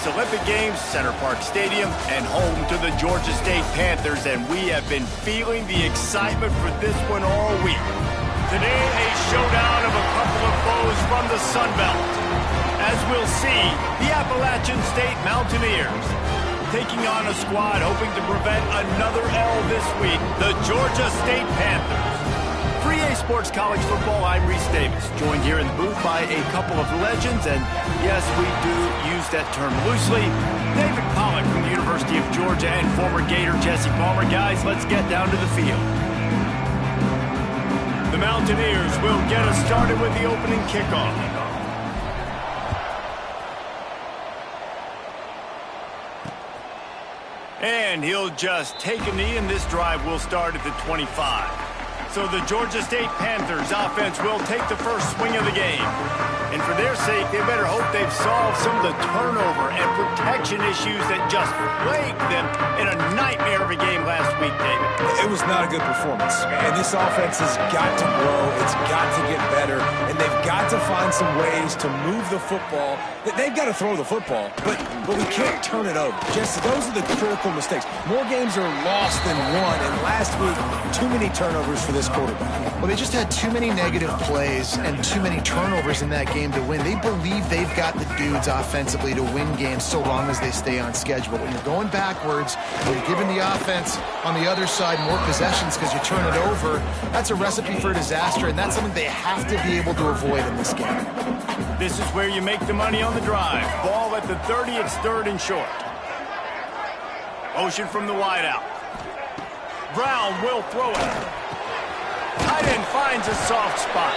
It's Olympic Games, Center Park Stadium, and home to the Georgia State Panthers, and we have been feeling the excitement for this one all week. Today, a showdown of a couple of foes from the Sun Belt. As we'll see, the Appalachian State Mountaineers taking on a squad hoping to prevent another L this week, the Georgia State Panthers. For EA Sports College Football, I'm Reese Davis, joined here in the booth by a couple of legends, and yes, we do use that term loosely. David Pollack from the University of Georgia and former Gator Jesse Palmer. Guys, let's get down to the field. The Mountaineers will get us started with the opening kickoff. And he'll just take a knee, and this drive will start at the 25. So the Georgia State Panthers offense will take the first swing of the game. And for their sake, they better hope they've solved some of the turnover and protection issues that just plagued them in a nightmare of a game last week, David. It was not a good performance. And this offense has got to grow. It's got to get better. And they've got to find some ways to move the football. They've got to throw the football, but we can't turn it over. Jesse, those are the critical mistakes. More games are lost than won. And last week, too many turnovers for this quarterback. Well, they just had too many negative plays and too many turnovers in that game to win. They believe they've got the dudes offensively to win games so long as they stay on schedule. When you're going backwards, when you're giving the offense on the other side more possessions because you turn it over, that's a recipe for disaster, and that's something they have to be able to avoid in this game. This is where you make the money on the drive. Ball at the 30, it's third and short. Motion from the wideout. Brown will throw it. Tight end finds a soft spot.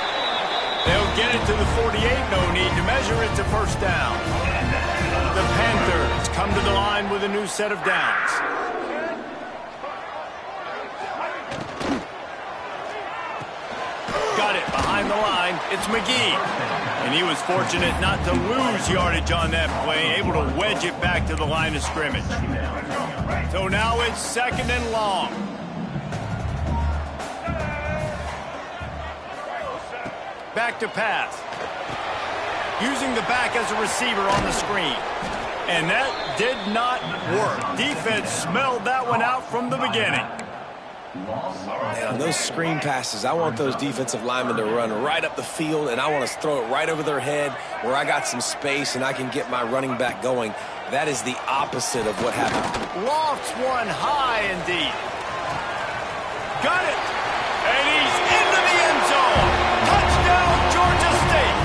They'll get it to the 48. No need to measure it to first down. The Panthers come to the line with a new set of downs. Got it behind the line. It's McGee. And he was fortunate not to lose yardage on that play, able to wedge it back to the line of scrimmage. So now it's second and long. Back to pass. Using the back as a receiver on the screen. And that did not work. Defense smelled that one out from the beginning. Man, on those screen passes, I want those defensive linemen to run right up the field, and I want to throw it right over their head where I got some space and I can get my running back going. That is the opposite of what happened. Lofts one high indeed. Got it. And he's into the end zone. Touchdown, Georgia State.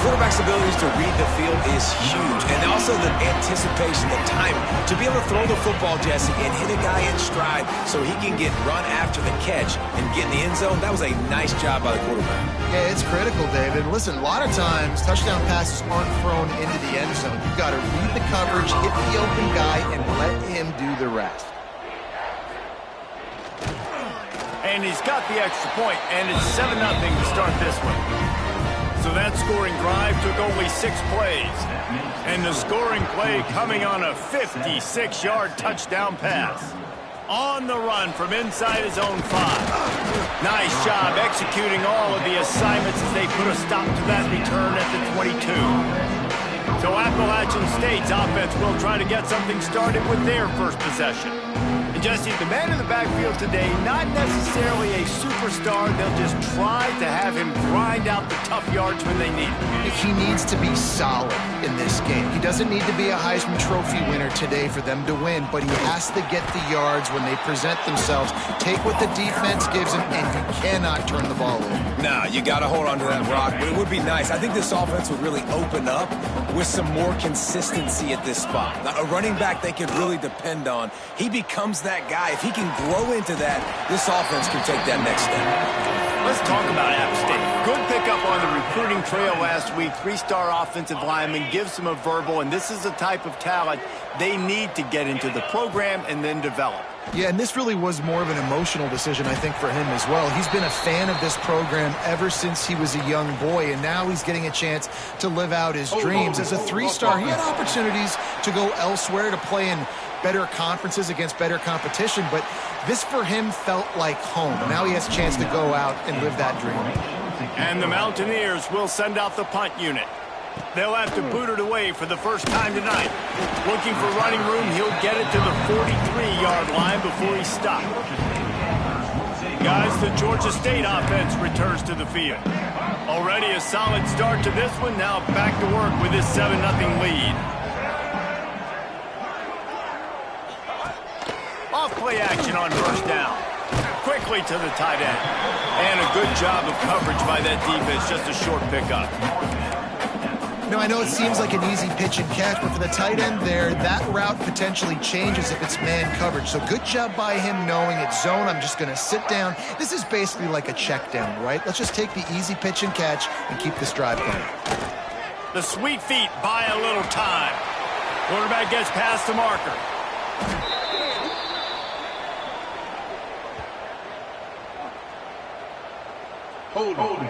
Quarterback's abilities to read the field is huge, and also the anticipation, the timing. To be able to throw the football, Jesse, and hit a guy in stride so he can get run after the catch and get in the end zone, that was a nice job by the quarterback. Yeah, it's critical, David. Listen, a lot of times touchdown passes aren't thrown into the end zone. You've got to read the coverage, hit the open guy, and let him do the rest. And he's got the extra point, and it's 7-0 to start this one. So that scoring drive took only 6 plays. And the scoring play coming on a 56-yard touchdown pass. On the run from inside his own 5. Nice job executing all of the assignments as they put a stop to that return at the 22. So Appalachian State's offense will try to get something started with their first possession. And Jesse, the man in the backfield today, not necessarily a superstar. They'll just try to have him grind out the tough yards when they need it. He needs to be solid in this game. He doesn't need to be a Heisman Trophy winner today for them to win, but he has to get the yards when they present themselves. Take what the defense gives him, and you cannot turn the ball over. Nah, you got to hold on to that rock, but it would be nice. I think this offense would really open up with some more consistency at this spot. Now, a running back they can really depend on. He becomes that guy. If he can grow into that, this offense can take that next step. Let's talk about App State. Good pickup on the recruiting trail last week. 3-star offensive lineman gives them a verbal, and this is the type of talent they need to get into the program and then develop. Yeah, and this really was more of an emotional decision, I think, for him as well. He's been a fan of this program ever since he was a young boy, and now he's getting a chance to live out his dreams. As a 3-star, he had opportunities to go elsewhere, to play in better conferences against better competition, but this for him felt like home. Now he has a chance to go out and live that dream. And the Mountaineers will send out the punt unit. They'll have to boot it away for the first time tonight. Looking for running room, he'll get it to the 43-yard line before he's stopped. Guys, the Georgia State offense returns to the field. Already a solid start to this one. Now back to work with this 7-0 lead. Off-play action on first down. Quickly to the tight end. And a good job of coverage by that defense. Just a short pickup. You know, I know it seems like an easy pitch and catch, but for the tight end there, that route potentially changes if it's man coverage. So good job by him knowing it's zone. I'm just going to sit down. This is basically like a check down, right? Let's just take the easy pitch and catch and keep this drive going. The sweet feet buy a little time. Quarterback gets past the marker. Holding.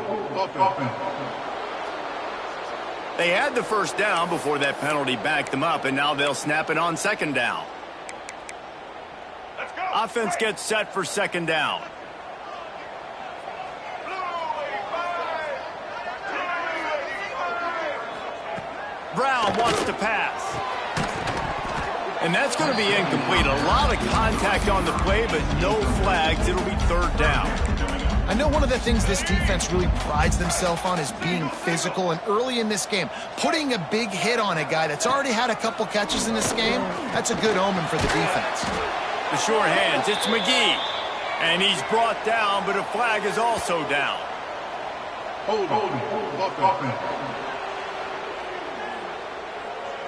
They had the first down before that penalty backed them up, and now they'll snap it on second down. Let's go. Offense gets set for second down. Brown wants to pass. And that's going to be incomplete. A lot of contact on the play, but no flags. It'll be third down. I know one of the things this defense really prides themselves on is being physical, and early in this game, putting a big hit on a guy that's already had a couple catches in this game, that's a good omen for the defense. The short hands, it's McGee. And he's brought down, but a flag is also down. Holding.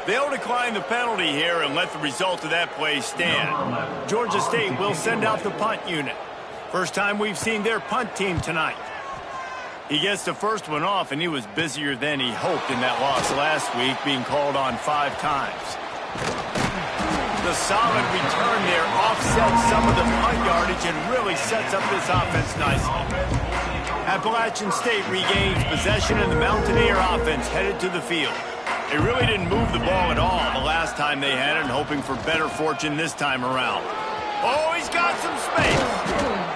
They'll decline the penalty here and let the result of that play stand. Georgia State will send out the punt unit. First time we've seen their punt team tonight. He gets the first one off, and he was busier than he hoped in that loss last week, being called on 5 times. The solid return there offsets some of the punt yardage and really sets up this offense nicely. Appalachian State regains possession, and the Mountaineer offense headed to the field. They really didn't move the ball at all the last time they had it, hoping for better fortune this time around. Oh, he's got some space.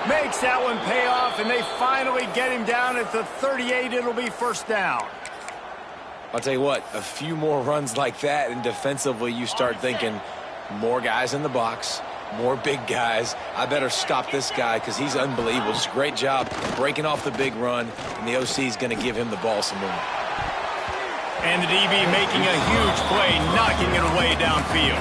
Makes that one pay off, and they finally get him down at the 38. It'll be first down. I'll tell you what, a few more runs like that, and defensively you start thinking more guys in the box, more big guys. I better stop this guy because he's unbelievable. Just a great job breaking off the big run, and the OC is going to give him the ball some more. And the DB making a huge play, knocking it away downfield.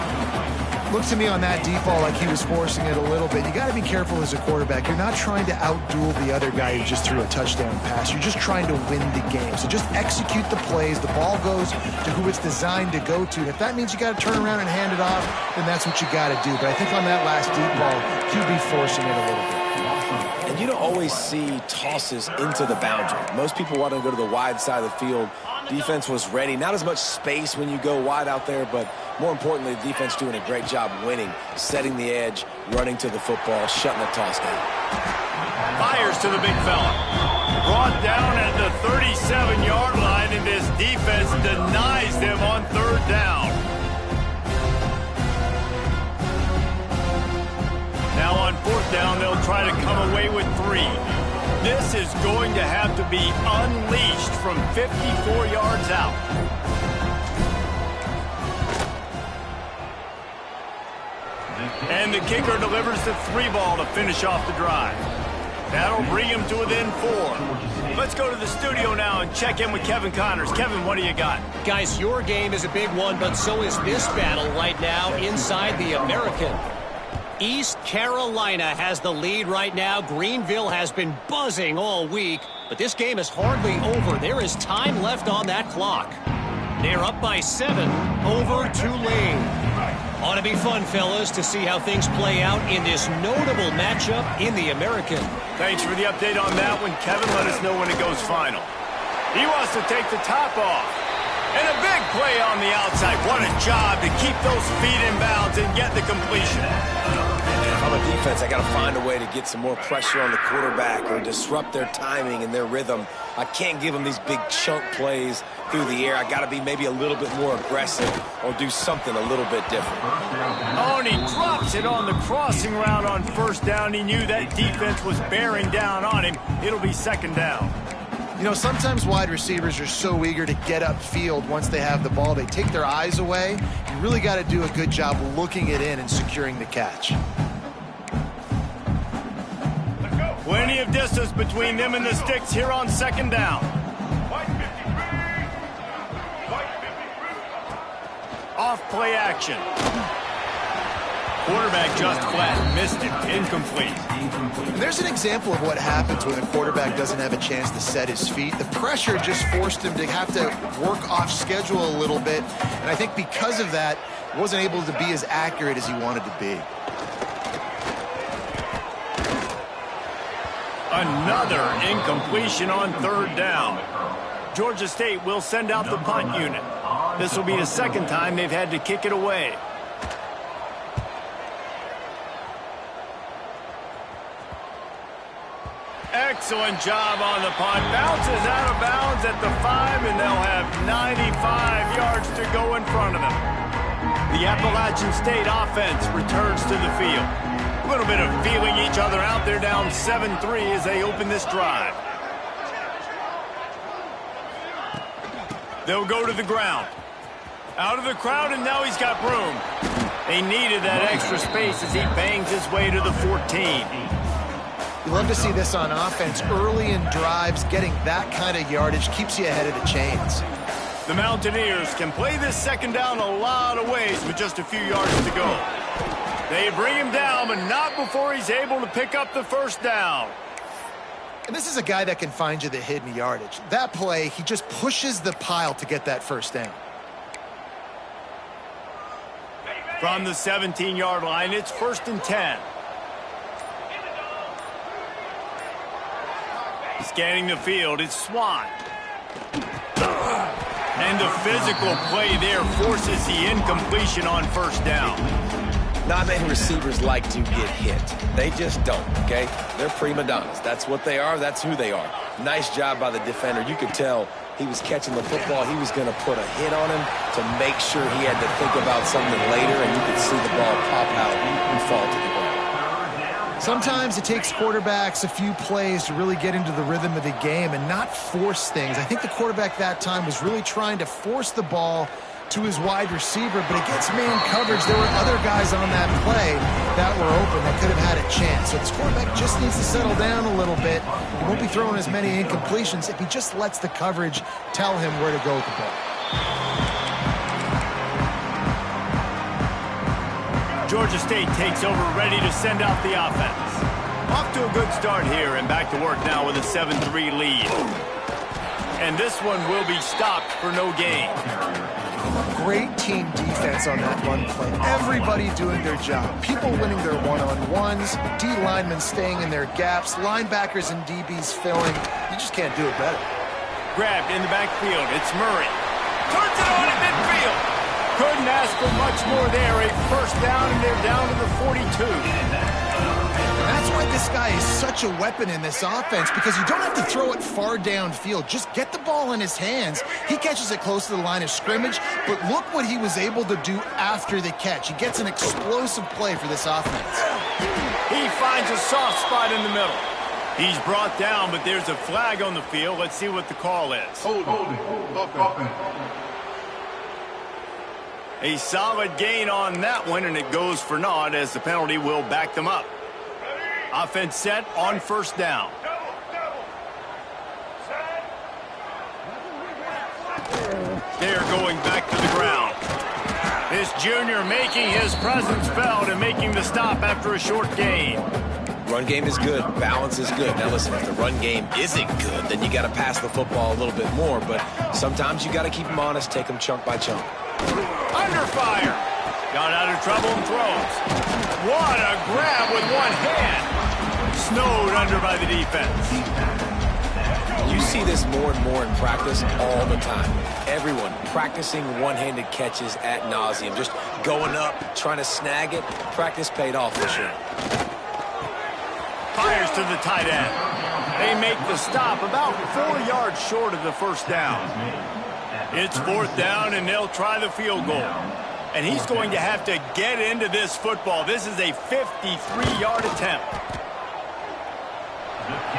Looked to me on that deep ball like he was forcing it a little bit. You got to be careful as a quarterback. You're not trying to outduel the other guy who just threw a touchdown pass. You're just trying to win the game. So just execute the plays. The ball goes to who it's designed to go to. And if that means you got to turn around and hand it off, then that's what you got to do. But I think on that last deep ball, QB forcing it a little bit. And you don't always see tosses into the boundary. Most people want to go to the wide side of the field. Defense was ready. Not as much space when you go wide out there, but more importantly, the defense doing a great job winning, setting the edge, running to the football, shutting the toss down. Fires to the big fella. Brought down at the 37-yard line, and this defense denies them on third down. Now on fourth down, they'll try to come away with 3. This is going to have to be unleashed from 54 yards out. And the kicker delivers the 3 ball to finish off the drive. That'll bring him to within 4. Let's go to the studio now and check in with Kevin Connors. Kevin, what do you got? Guys, your game is a big one, but so is this battle right now inside the American. East Carolina has the lead right now. Greenville has been buzzing all week, but this game is hardly over. There is time left on that clock. They're up by 7 over Tulane. Ought to be fun, fellas, to see how things play out in this notable matchup in the American. Thanks for the update on that one, Kevin. Let us know when it goes final. He wants to take the top off. And a big play on the outside. What a job to keep those feet in bounds and get the completion. If I'm a defense, I got to find a way to get some more pressure on the quarterback or disrupt their timing and their rhythm. I can't give them these big chunk plays through the air. I got to be maybe a little bit more aggressive or do something a little bit different. Oh, and he drops it on the crossing route on first down. He knew that defense was bearing down on him. It'll be second down. You know, sometimes wide receivers are so eager to get upfield once they have the ball, they take their eyes away. You really got to do a good job looking it in and securing the catch. Plenty of distance between them and the sticks here on second down. Off play action. Quarterback just flat missed it. Incomplete. And there's an example of what happens when a quarterback doesn't have a chance to set his feet. The pressure just forced him to have to work off schedule a little bit. And I think because of that, he wasn't able to be as accurate as he wanted to be. Another incompletion on third down. Georgia State will send out the punt unit. This will be the second time they've had to kick it away. Excellent job on the punt. Bounces out of bounds at the 5, and they'll have 95 yards to go in front of them. The Appalachian State offense returns to the field. A little bit of feeling each other out. They're down 7-3 as they open this drive. They'll go to the ground. Out of the crowd, and now he's got room. They needed that extra space as he bangs his way to the 14. You love to see this on offense. Early in drives, getting that kind of yardage keeps you ahead of the chains. The Mountaineers can play this second down a lot of ways with just a few yards to go. They bring him down, but not before he's able to pick up the first down. And this is a guy that can find you the hidden yardage. That play, he just pushes the pile to get that first down. From the 17-yard line, it's 1st and 10. Scanning the field, it's Swan. And the physical play there forces the incompletion on first down. Not many receivers like to get hit. They just don't, okay? They're prima donnas. That's what they are. That's who they are. Nice job by the defender. You could tell he was catching the football. He was going to put a hit on him to make sure he had to think about something later, and you could see the ball pop out and fall to the ground. Sometimes it takes quarterbacks a few plays to really get into the rhythm of the game and not force things. I think the quarterback that time was really trying to force the ball to his wide receiver, but against man coverage, there were other guys on that play that were open that could have had a chance. So this quarterback just needs to settle down a little bit. He won't be throwing as many incompletions if he just lets the coverage tell him where to go with the ball. Georgia State takes over, ready to send out the offense. Off to a good start here, and back to work now with a 7-3 lead. And this one will be stopped for no gain. Great team defense on that run play. Everybody doing their job. People winning their one-on-ones, D linemen staying in their gaps, linebackers and DBs filling. You just can't do it better. Grabbed in the backfield. It's Murray. Turns it on at midfield. Couldn't ask for much more there. A first down, and they're down to the 42. That's why this guy is such a weapon in this offense, because you don't have to throw it far downfield. Just get the ball in his hands. He catches it close to the line of scrimmage, but look what he was able to do after the catch. He gets an explosive play for this offense. He finds a soft spot in the middle. He's brought down, but there's a flag on the field. Let's see what the call is. Hold it. A solid gain on that one, and it goes for naught as the penalty will back them up. Offense set on first down. They're going back to the ground. This junior making his presence felt and making the stop after a short gain. Run game is good. Balance is good. Now listen, if the run game isn't good, then you got to pass the football a little bit more. But sometimes you got to keep them honest, take them chunk by chunk. Under fire. Got out of trouble and throws. What a grab with one hand. Snowed under by the defense. You see this more and more in practice all the time. Everyone practicing one-handed catches ad nauseum. Just going up, trying to snag it. Practice paid off for sure. Fires to the tight end. They make the stop about 4 yards short of the first down. It's fourth down, and they'll try the field goal. And he's going to have to get into this football. This is a 53-yard attempt.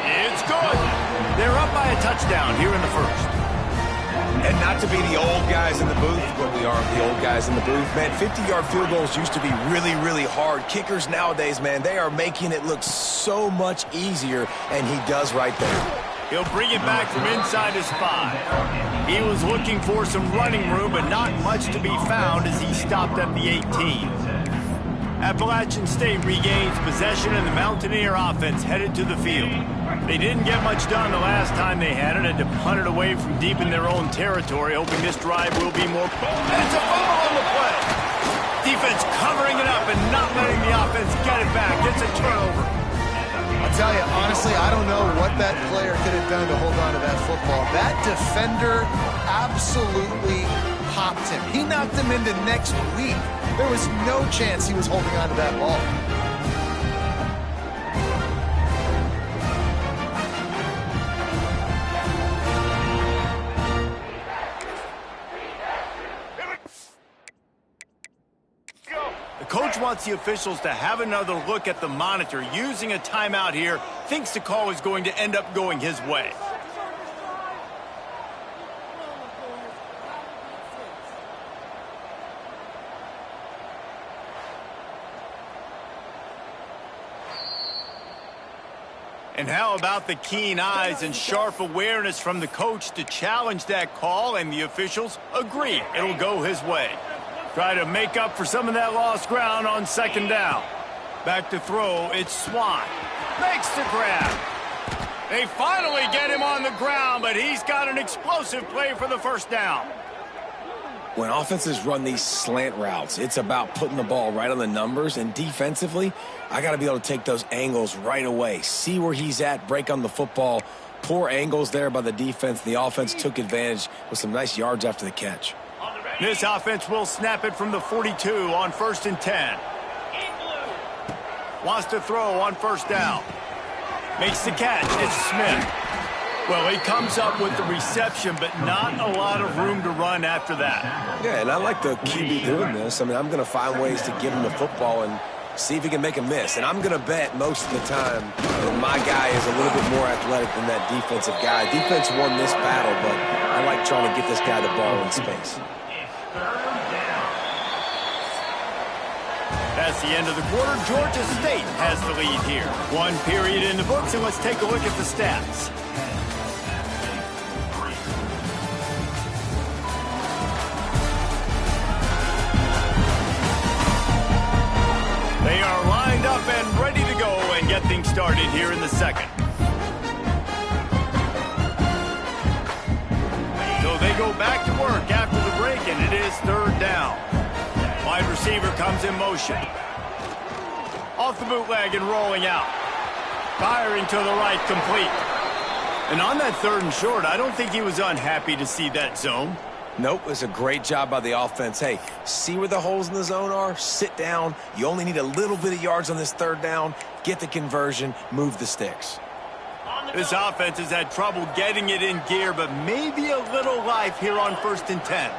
It's good. They're up by a touchdown here in the first. And not to be the old guys in the booth, but we aren't the old guys in the booth. Man, 50-yard field goals used to be really, really hard. Kickers nowadays, man, they are making it look so much easier, and he does right there. He'll bring it back from inside his 5. He was looking for some running room, but not much to be found as he stopped at the 18. Appalachian State regains possession, and the Mountaineer offense headed to the field. They didn't get much done the last time they had it, and to punt it away from deep in their own territory, hoping this drive will be more... And it's a fumble on the play. Defense covering it up and not letting the offense get it back. It's a turnover. I'll tell you, honestly, I don't know what that player could have done to hold on to that football. That defender absolutely popped him. He knocked him into next week. There was no chance he was holding on to that ball. Coach wants the officials to have another look at the monitor. Using a timeout here, thinks the call is going to end up going his way. And how about the keen eyes and sharp awareness from the coach to challenge that call, and the officials agree it'll go his way. Try to make up for some of that lost ground on second down. Back to throw, it's Swan. Makes the grab. They finally get him on the ground, but he's got an explosive play for the first down. When offenses run these slant routes, it's about putting the ball right on the numbers, and defensively, I got to be able to take those angles right away. See where he's at, break on the football. Poor angles there by the defense. The offense took advantage with some nice yards after the catch. This offense will snap it from the 42 on 1st and 10. Wants to throw on first down. Makes the catch. It's Smith. Well, he comes up with the reception, but not a lot of room to run after that. Yeah, and I like the QB doing this. I mean, I'm going to find ways to give him the football and see if he can make a miss. And I'm going to bet most of the time that my guy is a little bit more athletic than that defensive guy. Defense won this battle, but I like trying to get this guy the ball in space. That's the end of the quarter. Georgia State has the lead here. One period in the books, and let's take a look at the stats. They are lined up and ready to go and get things started here in the second. So they go back to work after the break, and it is third down. Wide receiver comes in motion. Off the bootleg and rolling out. Firing to the right, complete. And on that 3rd and short, I don't think he was unhappy to see that zone. Nope, it's a great job by the offense. Hey, see where the holes in the zone are? Sit down. You only need a little bit of yards on this 3rd down. Get the conversion. Move the sticks. This offense has had trouble getting it in gear, but maybe a little life here on 1st and 10.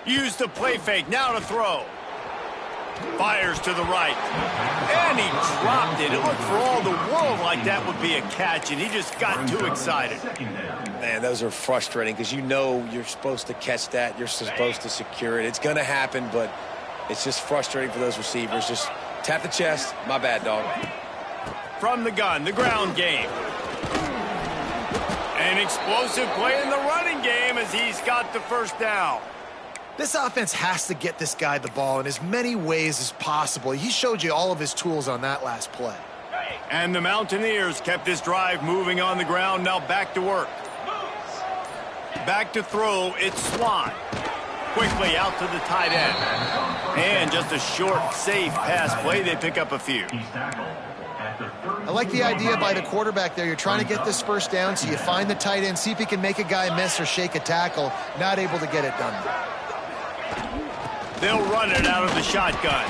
Use the play fake, now to throw. Fires to the right. And he dropped it. It looked for all the world like that would be a catch, and he just got too excited. Man, those are frustrating because you know you're supposed to catch that. You're supposed to secure it. It's going to happen, but it's just frustrating for those receivers. Just tap the chest. My bad, dog. From the gun, the ground game. An explosive play in the running game as he's got the first down. This offense has to get this guy the ball in as many ways as possible. He showed you all of his tools on that last play. And the Mountaineers kept this drive moving on the ground. Now back to work. Back to throw. It's Swan. Quickly out to the tight end. And just a short, safe pass play. They pick up a few. I like the idea by the quarterback there. You're trying to get this first down, so you find the tight end, see if he can make a guy miss or shake a tackle. Not able to get it done. They'll run it out of the shotgun.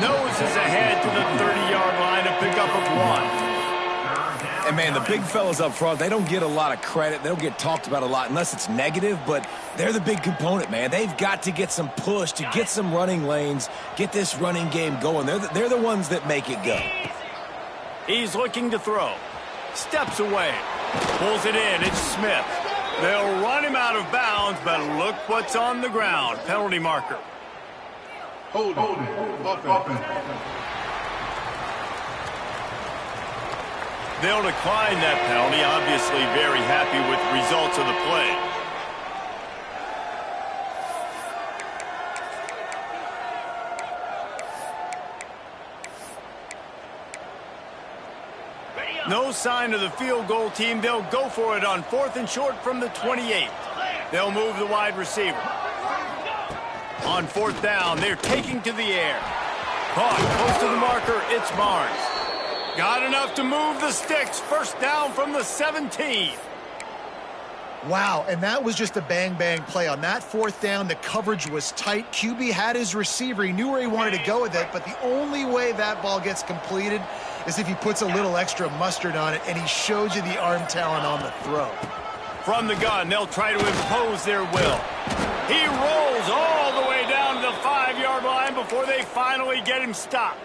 Noses ahead to the 30-yard line, a pickup of 1. And, man, the big fellas up front, they don't get a lot of credit. They don't get talked about a lot unless it's negative, but they're the big component, man. They've got to get some push to get some running lanes, get this running game going. They're the ones that make it go. He's looking to throw. Steps away. Pulls it in. It's Smith. They'll run him out of bounds, but look what's on the ground. Penalty marker. Hold it. Offense. They'll decline that penalty. Obviously very happy with the results of the play. No sign of the field goal team. They'll go for it on 4th and short from the 28. They'll move the wide receiver. On 4th down, they're taking to the air. Caught close to the marker. It's Barnes. Got enough to move the sticks. First down from the 17. Wow, and that was just a bang-bang play. On that 4th down, the coverage was tight. QB had his receiver. He knew where he wanted to go with it, but the only way that ball gets completed is if he puts a little extra mustard on it, and he showed you the arm talent on the throw. From the gun, they'll try to impose their will. He rolls all the way down to the 5-yard line before they finally get him stopped.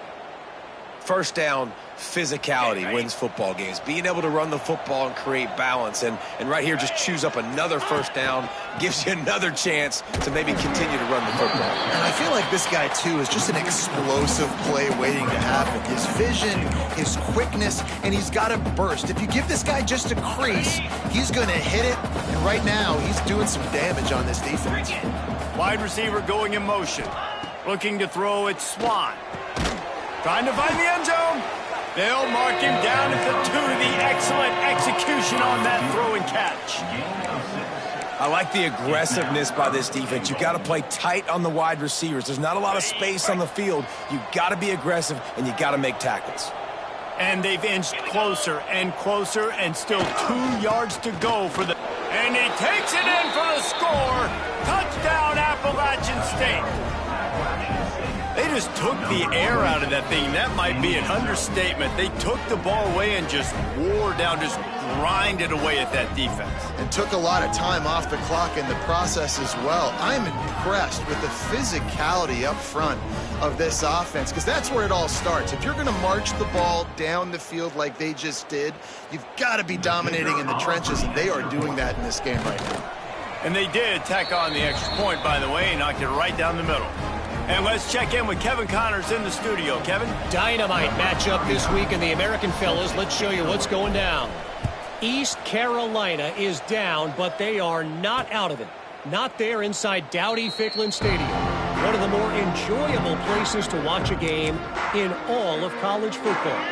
First down, physicality wins football games. Being able to run the football and create balance. And right here, just choose up another first down, gives you another chance to maybe continue to run the football. And I feel like this guy, too, is just an explosive play waiting to happen. His vision, his quickness, and he's got a burst. If you give this guy just a crease, he's going to hit it. And right now, he's doing some damage on this defense. Wide receiver going in motion. Looking to throw, it's Swan. Trying to find the end zone. They'll mark him down at the 2. The excellent execution on that throw and catch. I like the aggressiveness by this defense. You've got to play tight on the wide receivers. There's not a lot of space on the field. You've got to be aggressive, and you've got to make tackles. And they've inched closer and closer, and still 2 yards to go for the... And he takes it in for the score. Touchdown, Appalachian State. They just took the air out of that thing. That might be an understatement. They took the ball away and just wore down, just grinded away at that defense. And took a lot of time off the clock in the process as well. I'm impressed with the physicality up front of this offense, because that's where it all starts. If you're going to march the ball down the field like they just did, you've got to be dominating in the trenches, and they are doing that in this game right now. And they did tack on the extra point, by the way, and knocked it right down the middle. And let's check in with Kevin Connors in the studio. Kevin? Dynamite matchup this week in the American fellas. Let's show you what's going down. East Carolina is down, but they are not out of it. Not there inside Dowdy-Ficklin Stadium. One of the more enjoyable places to watch a game in all of college football.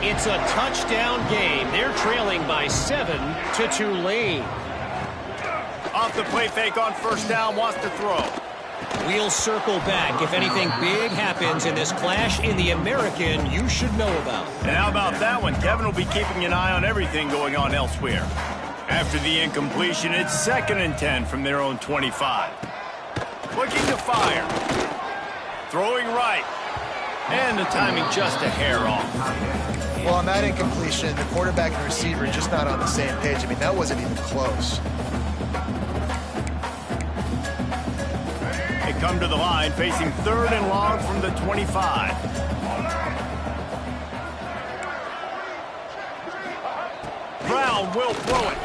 It's a touchdown game. They're trailing by 7 to Tulane. Off the play fake on first down, wants to throw. We'll circle back if anything big happens in this clash in the American you should know about. And how about that one? Kevin will be keeping an eye on everything going on elsewhere. After the incompletion, it's 2nd and 10 from their own 25. Looking to fire. Throwing right. And the timing just a hair off. Well, on that incompletion, the quarterback and receiver are just not on the same page. I mean, that wasn't even close. They come to the line facing 3rd and long from the 25. Brown will throw it.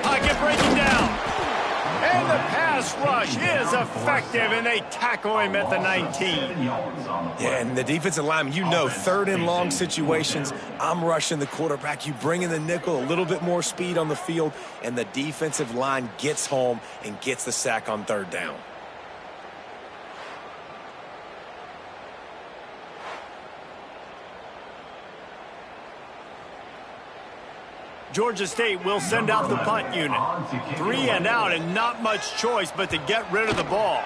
Pocket breaking down. And the pass rush is effective, and they tackle him at the 19. Yeah, and the defensive lineman, you know, 3rd and long situations, I'm rushing the quarterback. You bring in the nickel, a little bit more speed on the field, and the defensive line gets home and gets the sack on 3rd down. Georgia State will send out the punt unit. 3 and out, and not much choice but to get rid of the ball.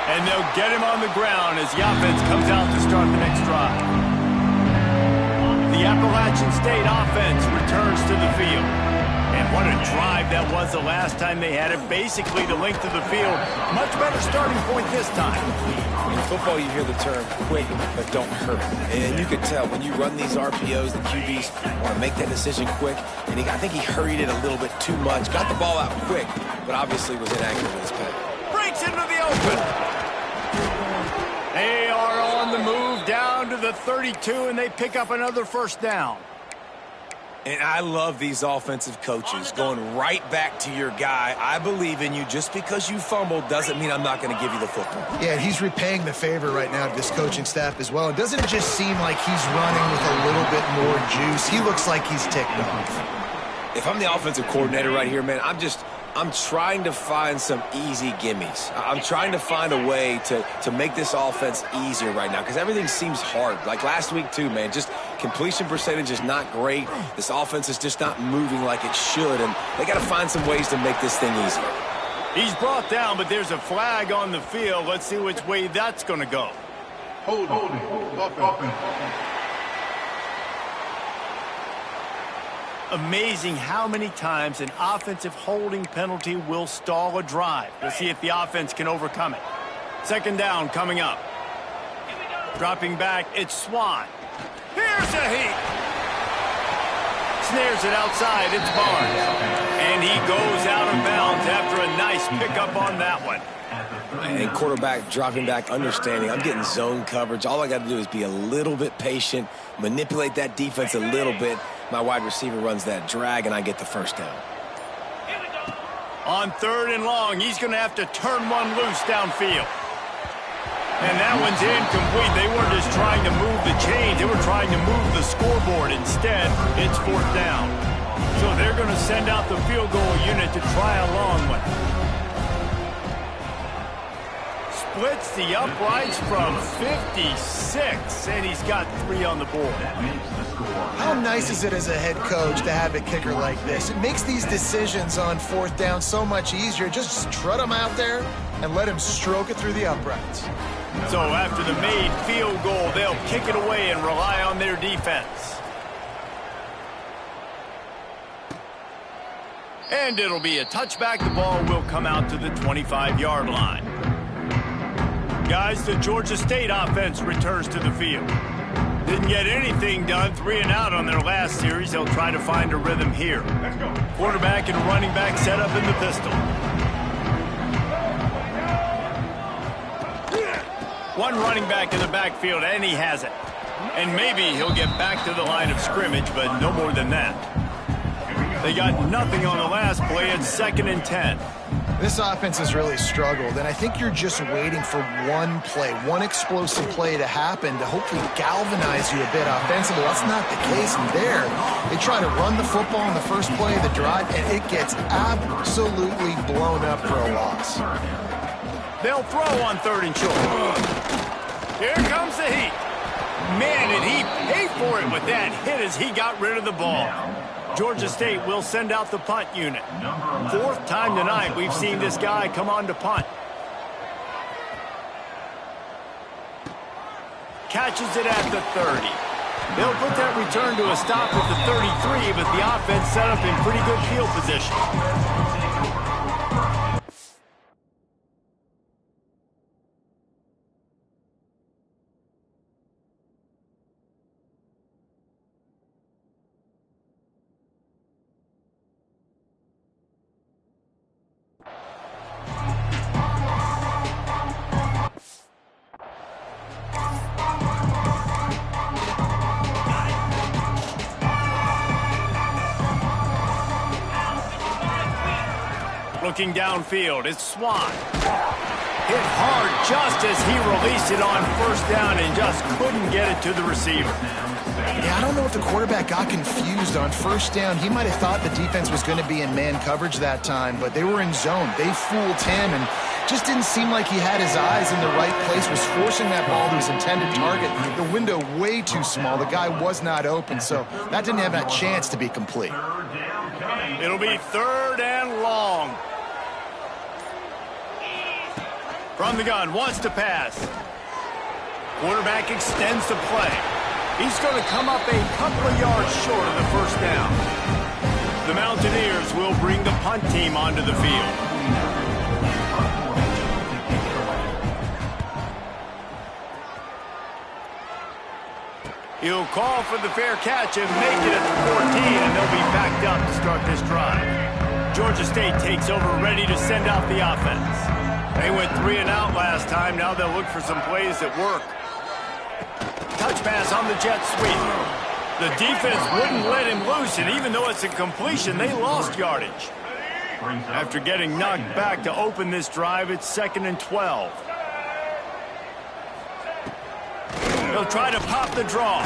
And they'll get him on the ground as the offense comes out to start the next drive. The Appalachian State offense returns to the field. And what a drive that was the last time they had it. Basically the length of the field. Much better starting point this time. In football, you hear the term quick, but don't hurt. And you can tell when you run these RPOs, the QBs want to make that decision quick. And I think he hurried it a little bit too much. Got the ball out quick, but obviously was inaccurate with his play. Breaks into the open. They are on the move down to the 32, and they pick up another 1st down. And I love these offensive coaches going right back to your guy. I believe in you. Just because you fumbled doesn't mean I'm not going to give you the football. Yeah, he's repaying the favor right now to this coaching staff as well. It doesn't just seem like he's running with a little bit more juice. He looks like he's ticked off. If I'm the offensive coordinator right here, man, I'm trying to find some easy gimmies. I'm trying to find a way to make this offense easier right now because everything seems hard. Like last week too, man, just completion percentage is not great. This offense is just not moving like it should, and they got to find some ways to make this thing easier. He's brought down, but there's a flag on the field. Let's see which way that's going to go. Holding. Offense. Amazing how many times an offensive holding penalty will stall a drive. We'll see if the offense can overcome it. 2nd down coming up. Dropping back, it's Swan. Here's a heat. Snares it outside, it's Barnes. And he goes out of bounds after a nice pickup on that one. And quarterback dropping back, understanding I'm getting zone coverage. All I got to do is be a little bit patient, manipulate that defense a little bit. My wide receiver runs that drag, and I get the 1st down. On 3rd and long, he's going to have to turn one loose downfield. And that one's incomplete. They weren't just trying to move the chains. They were trying to move the scoreboard. Instead, it's 4th down. So they're going to send out the field goal unit to try a long one. Splits the uprights from 56, and he's got 3 on the board. How nice is it as a head coach to have a kicker like this? It makes these decisions on 4th down so much easier. Just trot him out there and let him stroke it through the uprights. So after the made field goal, they'll kick it away and rely on their defense. And it'll be a touchback. The ball will come out to the 25-yard line. Guys, the Georgia State offense returns to the field. Didn't get anything done, 3 and out on their last series. They'll try to find a rhythm here. Let's go. Quarterback and running back set up in the pistol. One running back in the backfield, and he has it. And maybe he'll get back to the line of scrimmage, but no more than that. They got nothing on the last play. It's 2nd and 10. This offense has really struggled, and I think you're just waiting for one play, one explosive play to happen to hopefully galvanize you a bit offensively. That's not the case there. They try to run the football in the first play of the drive, and it gets absolutely blown up for a loss. They'll throw on 3rd and short. Here comes the heat. Man, did he pay for it with that hit as he got rid of the ball. Georgia State will send out the punt unit. 4th time tonight we've seen this guy come on to punt. Catches it at the 30. They'll put that return to a stop at the 33, but the offense set up in pretty good field position. Looking downfield, it's Swan. Hit hard just as he released it on first down and just couldn't get it to the receiver. Yeah, I don't know if the quarterback got confused on first down. He might have thought the defense was going to be in man coverage that time, but they were in zone. They fooled him and just didn't seem like he had his eyes in the right place, was forcing that ball to his intended target. The window way too small. The guy was not open, so that didn't have that chance to be complete. It'll be 3rd and long. From the gun, wants to pass. Quarterback extends the play. He's going to come up a couple of yards short of the first down. The Mountaineers will bring the punt team onto the field. He'll call for the fair catch and make it at the 14, and they'll be backed up to start this drive. Georgia State takes over, ready to send out the offense. They went 3 and out last time. Now they'll look for some plays that work. Touch pass on the jet sweep. The defense wouldn't let him loose, and even though it's a completion, they lost yardage. After getting knocked back to open this drive, it's 2nd and 12. He'll try to pop the draw.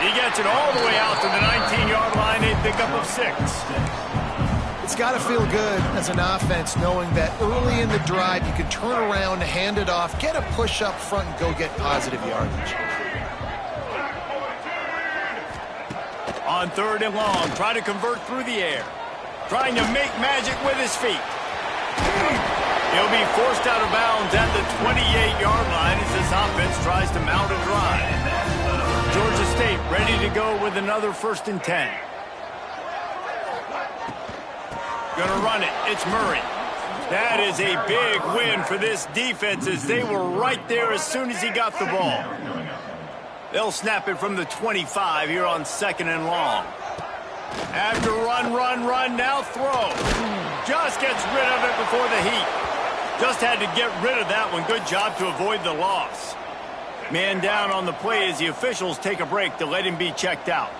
He gets it all the way out to the 19-yard line, a pickup of 6. It's got to feel good as an offense knowing that early in the drive you can turn around, hand it off, get a push up front, and go get positive yardage. On 3rd and long, try to convert through the air. Trying to make magic with his feet. He'll be forced out of bounds at the 28-yard line as this offense tries to mount a drive. Georgia State ready to go with another 1st and 10. Gonna run it. It's Murray. That is a big win for this defense as they were right there as soon as he got the ball. They'll snap it from the 25 here on 2nd and long. After run, now throw. Just gets rid of it before the heat. Just had to get rid of that one. Good job to avoid the loss. Man down on the play as the officials take a break to let him be checked out.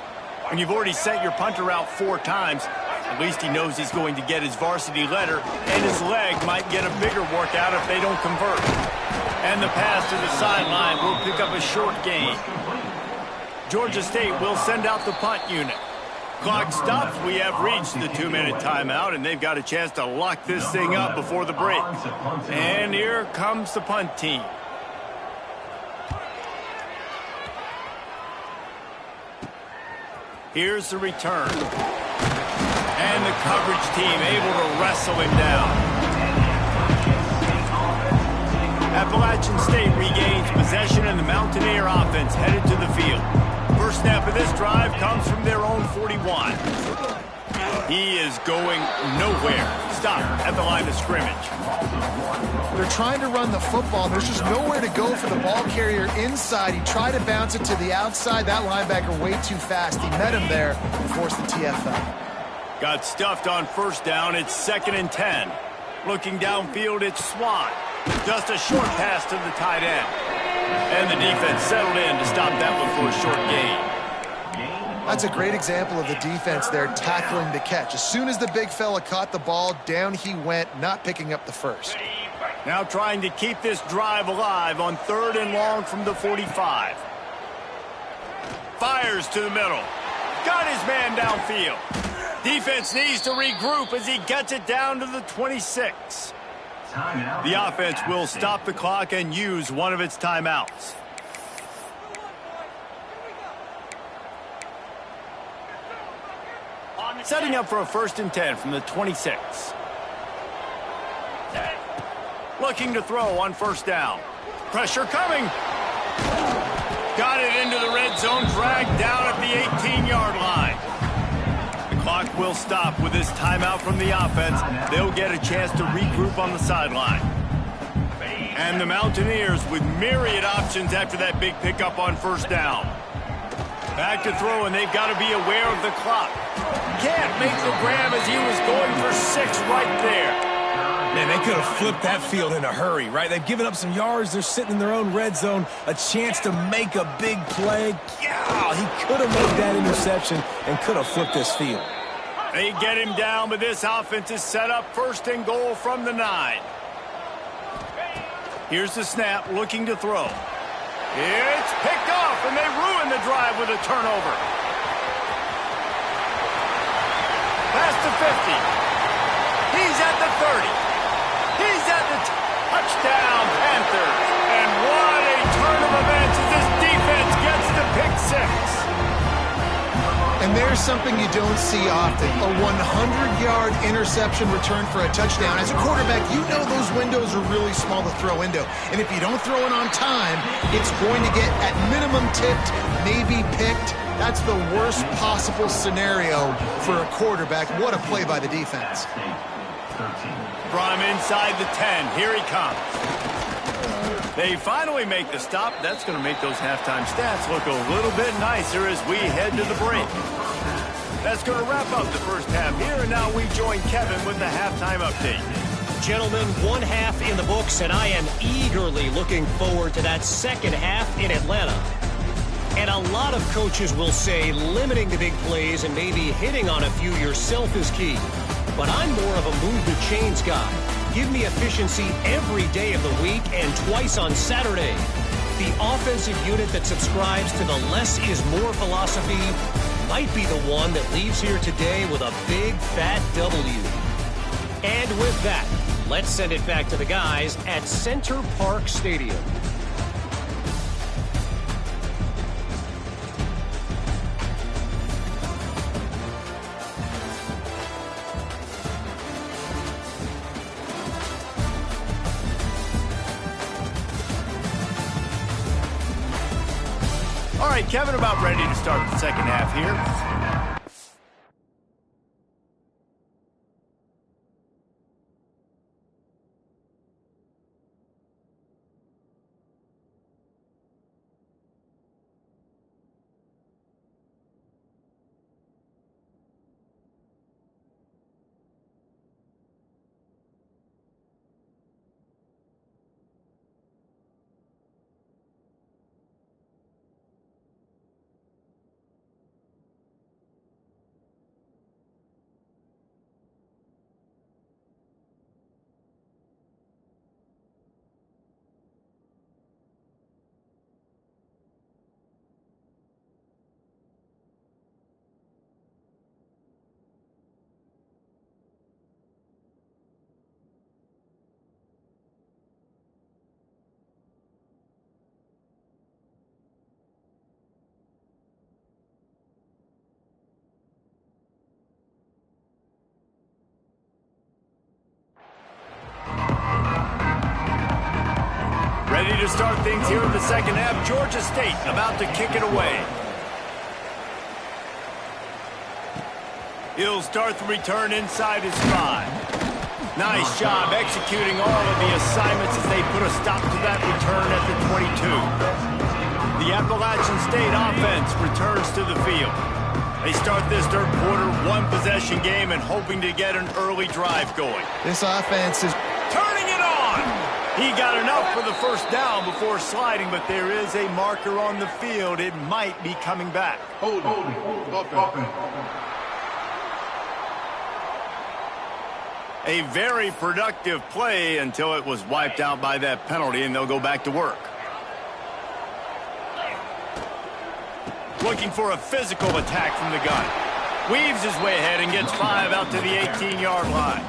When you've already sent your punter out 4 times, at least he knows he's going to get his varsity letter, and his leg might get a bigger workout if they don't convert. And the pass to the sideline will pick up a short gain. Georgia State will send out the punt unit. Clock stops. We have reached the 2-minute timeout, and they've got a chance to lock this thing up before the break. And here comes the punt team. Here's the return. And the coverage team able to wrestle him down. Appalachian State regains possession, and the Mountaineer offense headed to the field. First snap of this drive comes from their own 41. He is going nowhere. Stop at the line of scrimmage. They're trying to run the football. There's just nowhere to go for the ball carrier inside. He tried to bounce it to the outside. That linebacker way too fast. He met him there and forced the TFL. Got stuffed on first down. It's 2nd and 10. Looking downfield, it's Swan. Just a short pass to the tight end. And the defense settled in to stop that one for a short gain. That's a great example of the defense there tackling the catch. As soon as the big fella caught the ball, down he went, not picking up the first. Now trying to keep this drive alive on 3rd and long from the 45. Fires to the middle. Got his man downfield. Defense needs to regroup as he gets it down to the 26. The offense will stop the clock and use one of its timeouts. Setting up for a 1st and 10 from the 26. Looking to throw on first down. Pressure coming. Got it into the red zone, dragged down at the 18-yard line. The clock will stop with this timeout from the offense. They'll get a chance to regroup on the sideline. And the Mountaineers with myriad options after that big pickup on first down. Back to throw, and they've got to be aware of the clock. Can't make the grab as he was going for 6 right there. Man, they could have flipped that field in a hurry, right? They've given up some yards. They're sitting in their own red zone. A chance to make a big play. Yeah, he could have made that interception and could have flipped this field. They get him down, but this offense is set up 1st and goal from the 9. Here's the snap, looking to throw. It's picked off, and they ruin the drive with a turnover. Past the 50. He's at the 30. He's at the touchdown, Panthers. And what a turn of events as this defense gets the pick 6. And there's something you don't see often, a 100-yard interception return for a touchdown. As a quarterback, you know those windows are really small to throw into. And if you don't throw it on time, it's going to get, at minimum, tipped, maybe picked. That's the worst possible scenario for a quarterback. What a play by the defense. From inside the 10, here he comes. They finally make the stop. That's going to make those halftime stats look a little bit nicer as we head to the break. That's going to wrap up the first half here, and now we join Kevin with the halftime update. Gentlemen, 1 half in the books, and I am eagerly looking forward to that second half in Atlanta. And a lot of coaches will say limiting the big plays and maybe hitting on a few yourself is key. But I'm more of a move the chains guy. Give me efficiency every day of the week and twice on Saturday. The offensive unit that subscribes to the less is more philosophy might be the one that leaves here today with a big fat W. And with that, let's send it back to the guys at Center Park Stadium. All right, Kevin, about ready to start the second half here. Ready to start things here in the second half. Georgia State about to kick it away. He'll start the return inside his 5. Nice job executing all of the assignments as they put a stop to that return at the 22. The Appalachian State offense returns to the field. They start this third quarter one-possession game and hoping to get an early drive going. This offense is turning it on. He got enough for the first down before sliding, but there is a marker on the field. It might be coming back. Hold offense. A very productive play until it was wiped out by that penalty, and they'll go back to work. Looking for a physical attack from the gun. Weaves his way ahead and gets 5 out to the 18-yard line.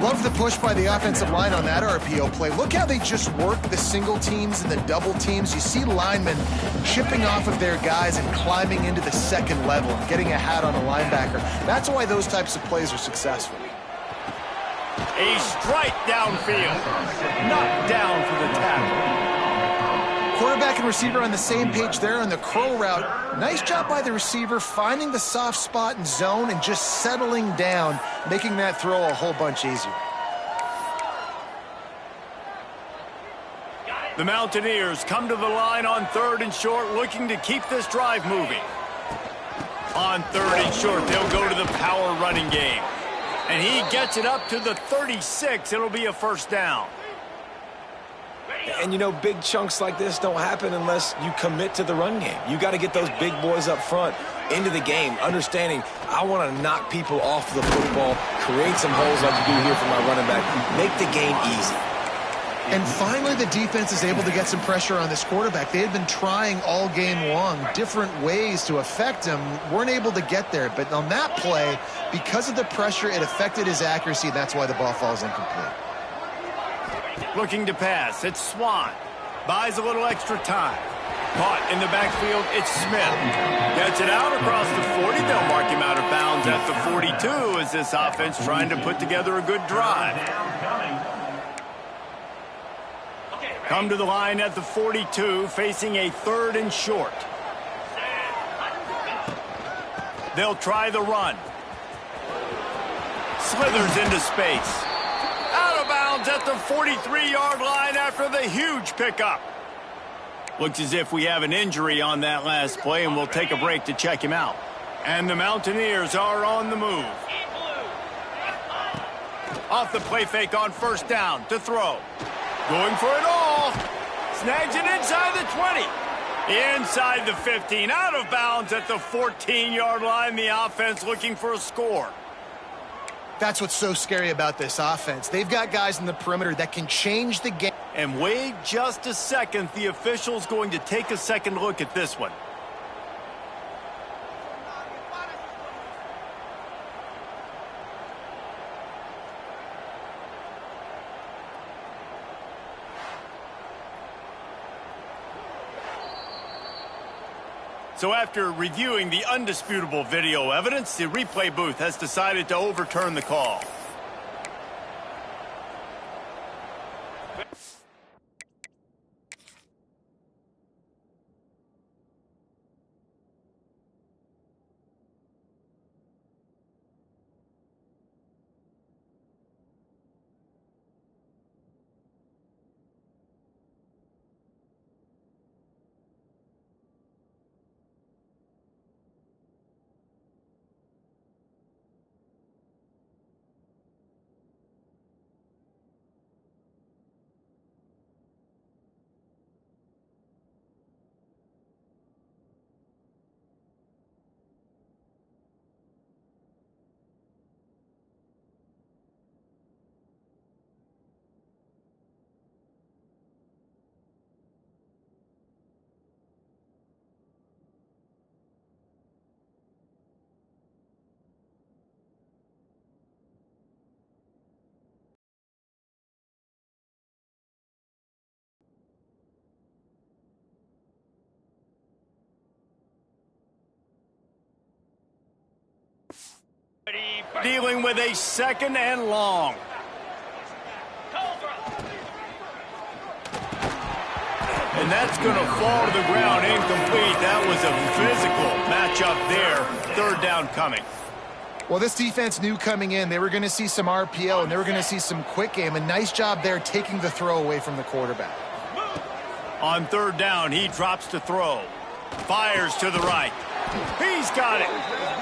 Love the push by the offensive line on that RPO play. Look how they just work the single teams and the double teams. You see linemen chipping off of their guys and climbing into the second level and getting a hat on a linebacker. That's why those types of plays are successful. A strike downfield. Knocked down for the tackle. Quarterback and receiver on the same page there on the curl route. Nice job by the receiver finding the soft spot and zone and just settling down, making that throw a whole bunch easier. The Mountaineers come to the line on 3rd and short, looking to keep this drive moving. On 3rd and short, they'll go to the power running game. And he gets it up to the 36. It'll be a first down. And, you know, big chunks like this don't happen unless you commit to the run game. You got to get those big boys up front into the game, understanding I want to knock people off the football, create some holes like you do here for my running back, make the game easy. And finally, the defense is able to get some pressure on this quarterback. They had been trying all game long different ways to affect him, weren't able to get there. But on that play, because of the pressure, it affected his accuracy. That's why the ball falls incomplete. Looking to pass, it's Swan. Buys a little extra time. Caught in the backfield, it's Smith. Gets it out across the 40. They'll mark him out of bounds at the 42 as this offense trying to put together a good drive. Come to the line at the 42, facing a 3rd and short. They'll try the run. Slithers into space. Out of bounds at the 43-yard line after the huge pickup. Looks as if we have an injury on that last play, and we'll take a break to check him out. And the Mountaineers are on the move. Off the play fake on 1st down to throw. Going for it all. Snags it inside the 20. Inside the 15. Out of bounds at the 14-yard line. The offense looking for a score. That's what's so scary about this offense. They've got guys in the perimeter that can change the game. And wait just a second. The official's going to take a second look at this one. So after reviewing the undisputable video evidence, the replay booth has decided to overturn the call. Dealing with a 2nd and long. And that's going to fall to the ground incomplete. That was a physical matchup there. 3rd down coming. Well, this defense knew coming in they were going to see some RPO and they were going to see some quick game. A nice job there taking the throw away from the quarterback. On 3rd down, he drops to throw. Fires to the right. He's got it.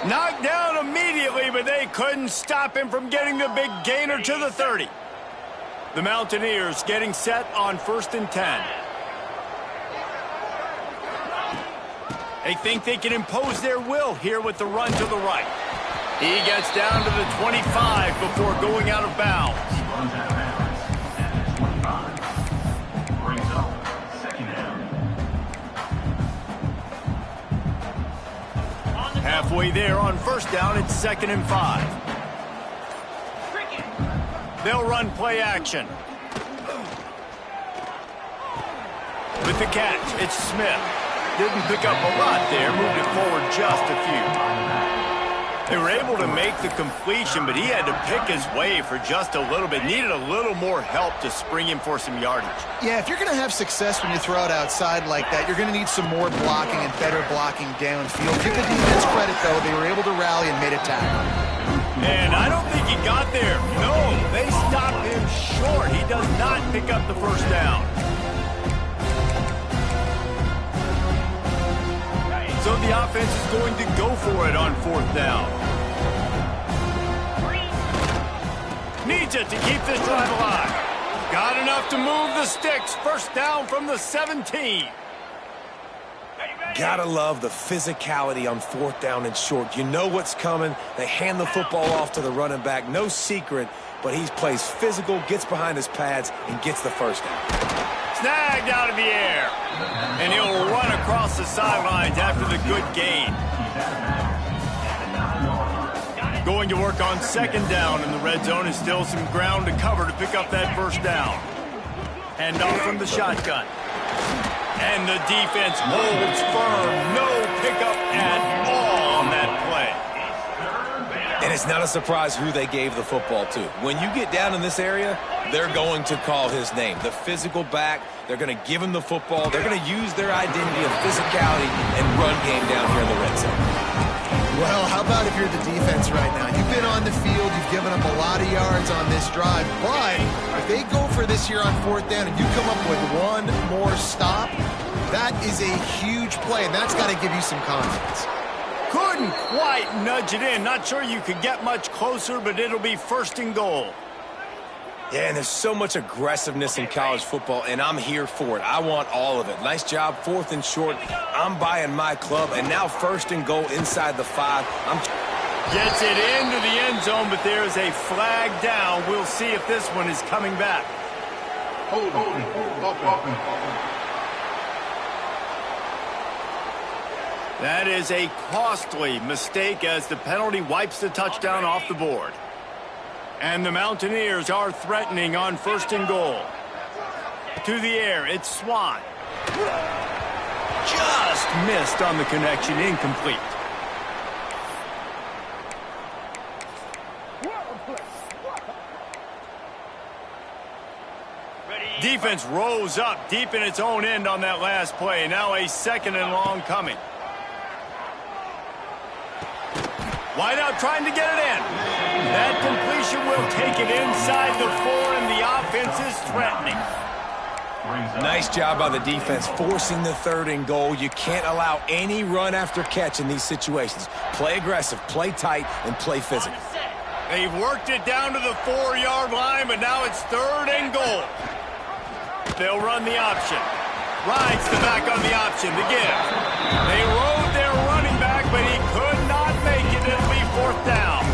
Knocked down immediately, but they couldn't stop him from getting the big gainer to the 30. The Mountaineers getting set on 1st and 10. They think they can impose their will here with the run to the right. He gets down to the 25 before going out of bounds. Halfway there on 1st down, it's 2nd and 5. They'll run play action. With the catch, it's Smith. Didn't pick up a lot there, moved it forward just a few. They were able to make the completion, but he had to pick his way for just a little bit. Needed a little more help to spring him for some yardage. Yeah, if you're going to have success when you throw it outside like that, you're going to need some more blocking and better blocking downfield. Give the defense credit, though. They were able to rally and made a tackle. And I don't think he got there. No, they stopped him short. He does not pick up the 1st down. So the offense is going to go for it on 4th down. Needs it to keep this drive alive. Got enough to move the sticks. 1st down from the 17. Gotta love the physicality on 4th down and short. You know what's coming. They hand the football off to the running back. No secret, but he plays physical, gets behind his pads, and gets the first down. Snagged out of the air. And he'll run across the sidelines after the good gain. Going to work on 2nd down in the red zone is still some ground to cover to pick up that first down. Hand off from the shotgun. And the defense holds firm. No pickup at all on that play. And it's not a surprise who they gave the football to. When you get down in this area, they're going to call his name. The physical back, they're going to give him the football. They're going to use their identity of physicality and run game down here in the red zone. Well, how about if you're the defense right now? You've been on the field, you've given up a lot of yards on this drive, but if they go for this here on 4th down and you come up with one more stop, that is a huge play, and that's got to give you some confidence. Couldn't quite nudge it in. Not sure you could get much closer, but it'll be 1st and goal. Yeah, and there's so much aggressiveness in college football, and I'm here for it. I want all of it. Nice job, 4th and short. I'm buying my club, and now 1st and goal inside the 5. Gets it into the end zone, but there's a flag down. We'll see if this one is coming back. Hold on. That is a costly mistake as the penalty wipes the touchdown off the board. And the Mountaineers are threatening on 1st and goal. To the air, it's Swan. Just missed on the connection, incomplete. Defense rose up deep in its own end on that last play. Now a 2nd and long coming. Wide out trying to get it in. That completion will take it inside the 4, and the offense is threatening. Nice job by the defense forcing the 3rd and goal. You can't allow any run after catch in these situations. Play aggressive, play tight, and play physical. They've worked it down to the 4-yard line, but now it's 3rd and goal. They'll run the option. Rides the back on the option, the give. They rode their running back, but he could not make it. It'll be 4th down.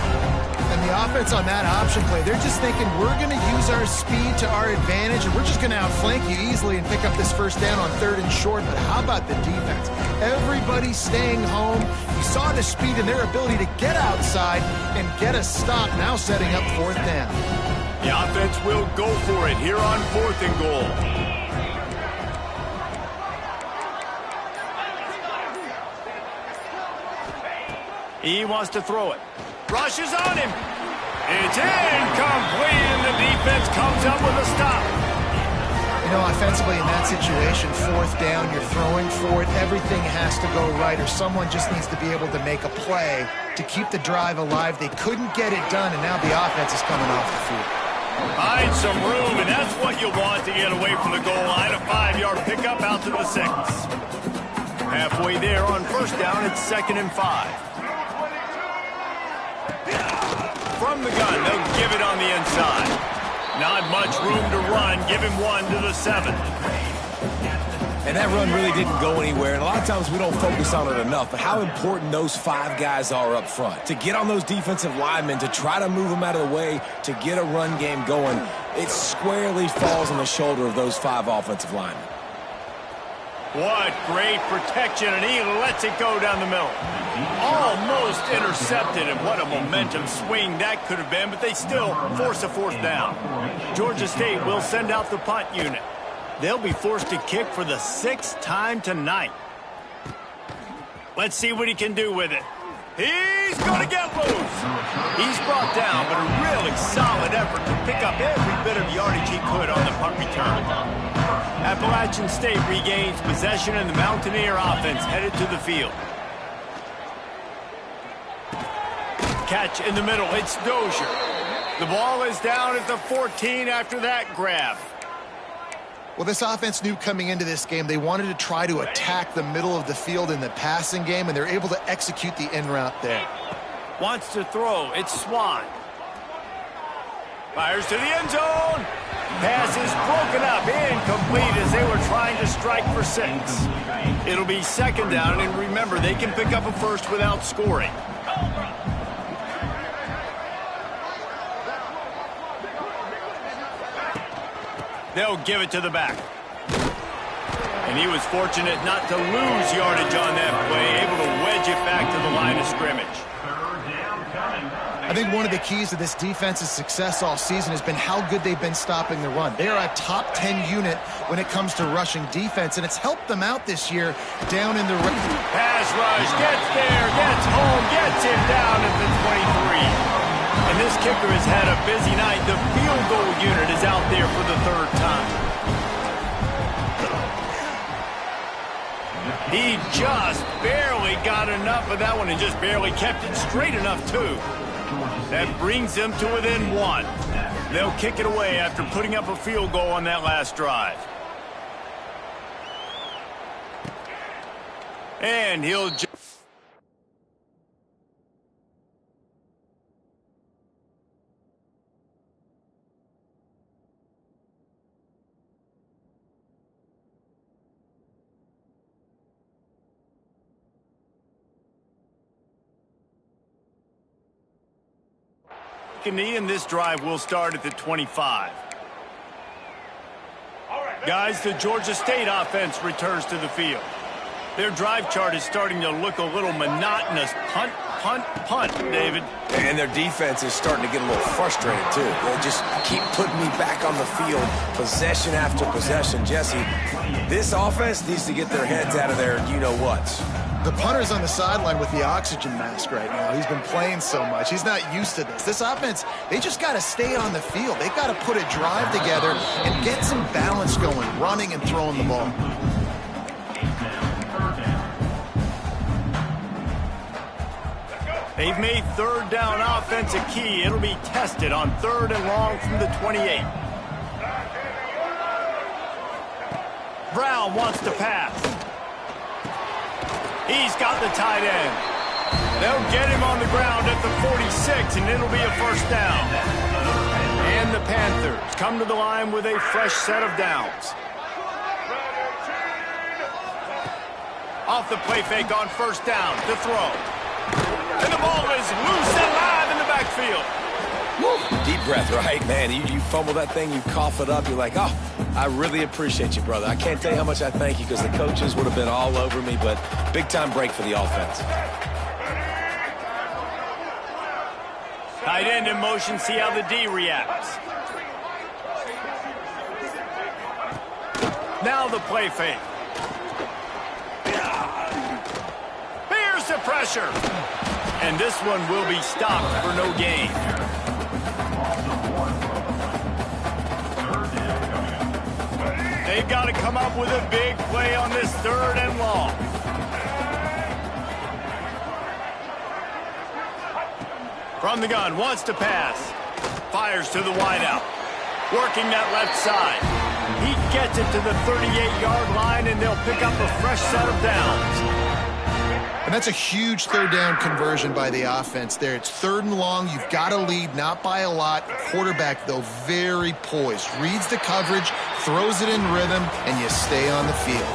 And the offense on that option play, they're just thinking we're going to use our speed to our advantage, and we're just going to outflank you easily and pick up this first down on 3rd and short. But how about the defense? Everybody staying home. You saw the speed and their ability to get outside and get a stop, now setting up 4th down. The offense will go for it here on 4th and goal. He wants to throw it. Rushes on him. It's incomplete, and the defense comes up with a stop. You know, offensively in that situation, 4th down, you're throwing for it. Everything has to go right, or someone just needs to be able to make a play to keep the drive alive. They couldn't get it done, and now the offense is coming off the field. Find some room, and that's what you want to get away from the goal line. A 5-yard pickup out to the 6. Halfway there on 1st down, it's 2nd and 5. From the gun, they'll give it on the inside. Not much room to run. Give him 1 to the 7. And that run really didn't go anywhere, and a lot of times we don't focus on it enough, but how important those 5 guys are up front. To get on those defensive linemen, to try to move them out of the way, to get a run game going, it squarely falls on the shoulder of those 5 offensive linemen. What great protection, and he lets it go down the middle. Almost intercepted, and what a momentum swing that could have been, but they still force a 4th down. Georgia State will send out the punt unit. They'll be forced to kick for the 6th time tonight. Let's see what he can do with it. He's going to get loose. He's brought down, but a really solid effort to pick up every bit of yardage he could on the punt return. Appalachian State regains possession, and the Mountaineer offense headed to the field. Catch in the middle. It's Dozier. The ball is down at the 14 after that grab. Well, this offense knew coming into this game they wanted to try to attack the middle of the field in the passing game, and they're able to execute the in route there. Wants to throw. It's Swan. Fires to the end zone. Pass is broken up, incomplete as they were trying to strike for 6. It'll be second down, and remember, they can pick up a first without scoring. They'll give it to the back. And he was fortunate not to lose yardage on that play, able to wedge it back to the line of scrimmage. I think one of the keys to this defense's success all season has been how good they've been stopping the run. They are a top 10 unit when it comes to rushing defense, and it's helped them out this year down in the... Pass rush, gets there, gets home, gets him down at the 23. And this kicker has had a busy night. The field goal unit is out there for the 3rd time. He just barely got enough of that one and just barely kept it straight enough, too. That brings them to within 1. They'll kick it away after putting up a field goal on that last drive. And he'll just... knee, and this drive will start at the 25. Guys, the Georgia State offense returns to the field. Their drive chart is starting to look a little monotonous. Punt, punt, punt, David. And their defense is starting to get a little frustrated, too. They just keep putting me back on the field, possession after possession. Jesse, this offense needs to get their heads out of their you-know-whats. The punter's on the sideline with the oxygen mask right now. He's been playing so much. He's not used to this. This offense, they just got to stay on the field. They've got to put a drive together and get some balance going, running and throwing the ball. They've made 3rd down offense a key. It'll be tested on 3rd and long from the 28. Brown wants to pass. He's got the tight end. They'll get him on the ground at the 46, and it'll be a 1st down. And the Panthers come to the line with a fresh set of downs. Off the play fake on 1st down to throw. And the ball is loose and live in the backfield. Woo. Deep breath, right? Man, you fumble that thing, you cough it up, you're like, oh, I really appreciate you, brother. I can't tell you how much I thank you because the coaches would have been all over me, but big-time break for the offense. Tight end in motion, see how the D reacts. Now the play fake. Here's the pressure. And this one will be stopped for no gain. They've got to come up with a big play on this 3rd and long. From the gun, wants to pass. Fires to the wideout. Working that left side. He gets it to the 38-yard line, and they'll pick up a fresh set of downs. And that's a huge 3rd down conversion by the offense there. It's 3rd and long. You've got to lead, not by a lot. Quarterback, though, very poised. Reads the coverage, throws it in rhythm, and you stay on the field.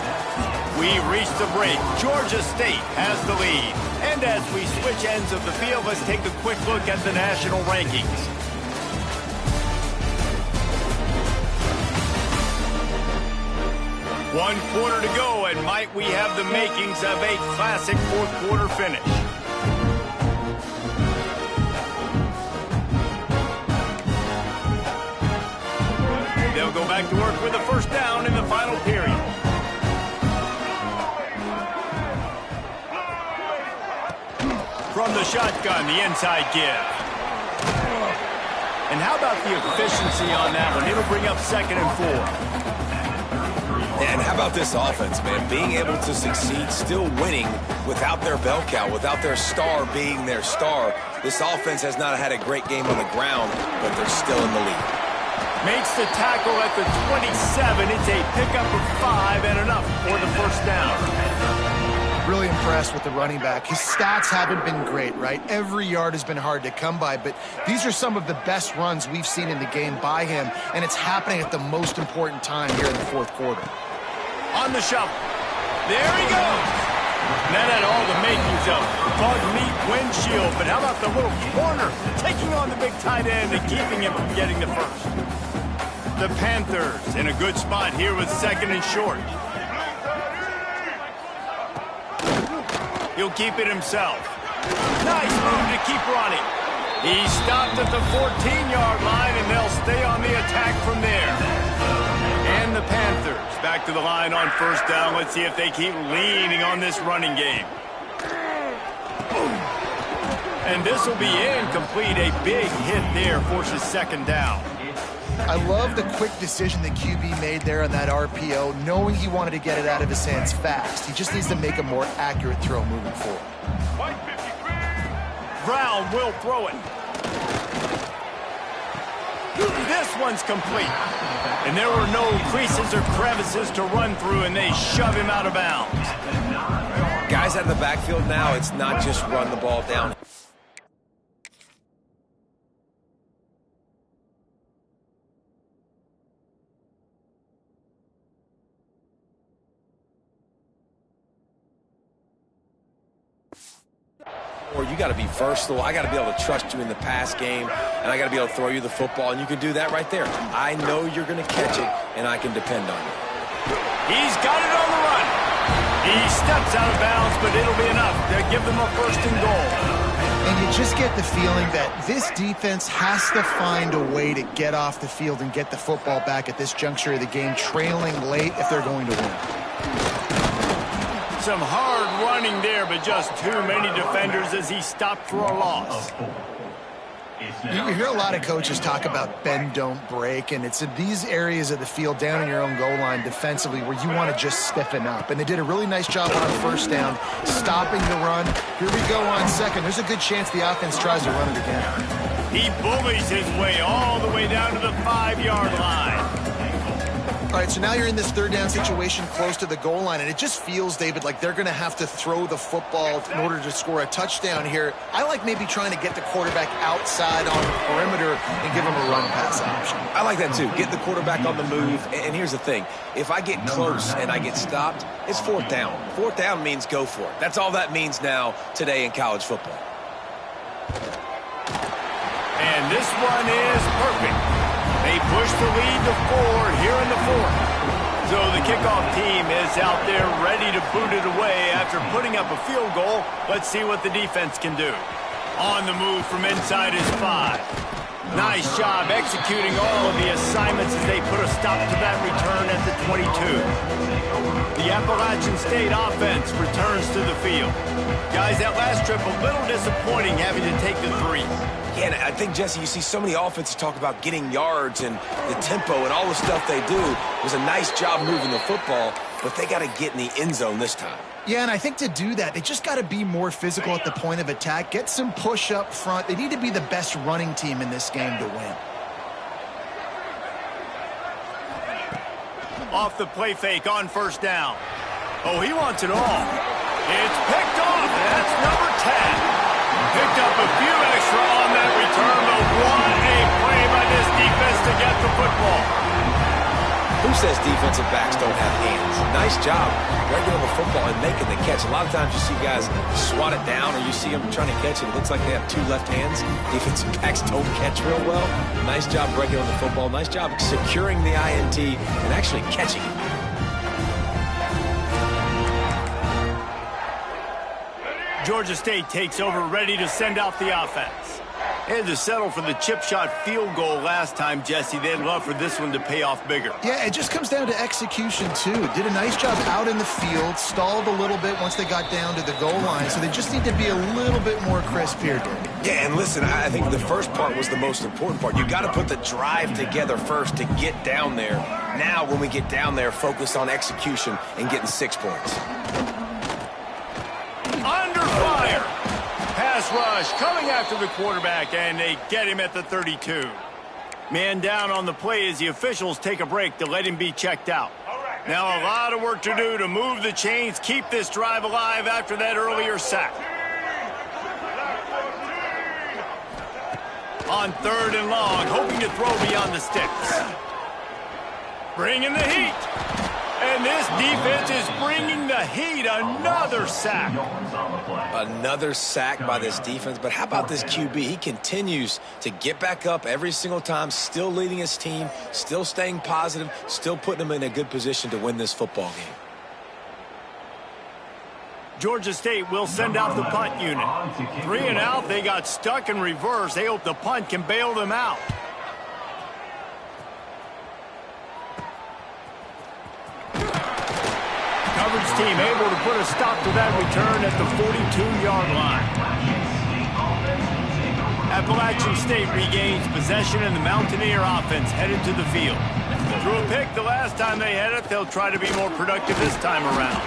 We reach the break. Georgia State has the lead. And as we switch ends of the field, let's take a quick look at the national rankings. One quarter to go, and might we have the makings of a classic 4th quarter finish. They'll go back to work with a 1st down in the final period. From the shotgun, the inside give. And how about the efficiency on that one? It'll bring up 2nd and 4. And how about this offense, man? Being able to succeed, still winning without their bell cow, without their star being their star. This offense has not had a great game on the ground, but they're still in the lead. Makes the tackle at the 27. It's a pickup of 5 and enough for the 1st down. Really impressed with the running back. His stats haven't been great, right? Every yard has been hard to come by, but these are some of the best runs we've seen in the game by him, and it's happening at the most important time here in the fourth quarter. On the shuffle. There he goes. That had all the makings of bug meat windshield, but how about the little corner taking on the big tight end and keeping him from getting the first? The Panthers in a good spot here with second and short. He'll keep it himself. Nice move to keep running. He stopped at the 14-yard line, and they'll stay on the attack from there. And the Panthers back to the line on first down. Let's see if they keep leaning on this running game. And this will be incomplete. A big hit there forces second down. I love the quick decision that QB made there on that RPO, knowing he wanted to get it out of his hands fast. He just needs to make a more accurate throw moving forward. Brown will throw it. This one's complete. And there were no creases or crevices to run through, and they shove him out of bounds. Guys out of the backfield now, it's not just run the ball down. Or you got to be versatile. I got to be able to trust you in the pass game, and I got to be able to throw you the football, and you can do that right there. I know you're going to catch it, and I can depend on you. He's got it on the run. He steps out of bounds, but it'll be enough to give them a first and goal. And you just get the feeling that this defense has to find a way to get off the field and get the football back at this juncture of the game, trailing late if they're going to win. Some hard running there, but just too many defenders as he stopped for a loss. You hear a lot of coaches talk about bend, don't break, and it's in these areas of the field down in your own goal line defensively where you want to just stiffen up. And they did a really nice job on first down, stopping the run. Here we go on second. There's a good chance the offense tries to run it again. He bullies his way all the way down to the 5-yard line. All right, so now you're in this third down situation close to the goal line, and it just feels, David, like they're going to have to throw the football in order to score a touchdown here. I like maybe trying to get the quarterback outside on the perimeter and give him a run-pass option. I like that, too. Get the quarterback on the move. And here's the thing. If I get close and I get stopped, it's fourth down. Fourth down means go for it. That's all that means now today in college football. And this one is perfect. They push the lead to 4 here in the fourth. So the kickoff team is out there ready to boot it away after putting up a field goal. Let's see what the defense can do. On the move from inside his 5. Nice job executing all of the assignments as they put a stop to that return at the 22. The Appalachian State offense returns to the field. Guys, that last trip a little disappointing having to take the 3. Yeah, and I think, Jesse, you see so many offenses talk about getting yards and the tempo and all the stuff they do. It was a nice job moving the football, but they got to get in the end zone this time. Yeah, and I think to do that, they just got to be more physical at the point of attack, get some push up front. They need to be the best running team in this game to win. Off the play fake on first down. Oh, he wants it all. It's picked off. That's number 10. Picked up a few extra on that return, but what a play by this defense to get the football. Who says defensive backs don't have hands? Nice job breaking on the football and making the catch. A lot of times you see guys swat it down or you see them trying to catch it. It looks like they have 2 left hands. Defensive backs don't catch real well. Nice job breaking on the football. Nice job securing the INT and actually catching it. Georgia State takes over, ready to send out the offense. They had to settle for the chip shot field goal last time, Jesse. They'd love for this one to pay off bigger. Yeah, it just comes down to execution, too. Did a nice job out in the field, stalled a little bit once they got down to the goal line, so they just need to be a little bit more crisp here, David. Yeah, and listen, I think the first part was the most important part. You got to put the drive together first to get down there. Now, when we get down there, focus on execution and getting 6 points. Under fire. Pass rush coming after the quarterback, and they get him at the 32. Man down on the play as the officials take a break to let him be checked out. Now a lot of work to do to move the chains, keep this drive alive after that earlier sack. On 3rd and long, hoping to throw beyond the sticks. Bringing the heat. And this defense is bringing the heat. Another sack. Another sack by this defense. But how about this QB? He continues to get back up every single time, still leading his team, still staying positive, still putting them in a good position to win this football game. Georgia State will send out the punt unit. 3 and out. They got stuck in reverse. They hope the punt can bail them out. Coverage team able to put a stop to that return at the 42-yard line. Appalachian State regains possession, and the Mountaineer offense headed to the field. Threw a pick the last time they had it. They'll try to be more productive this time around.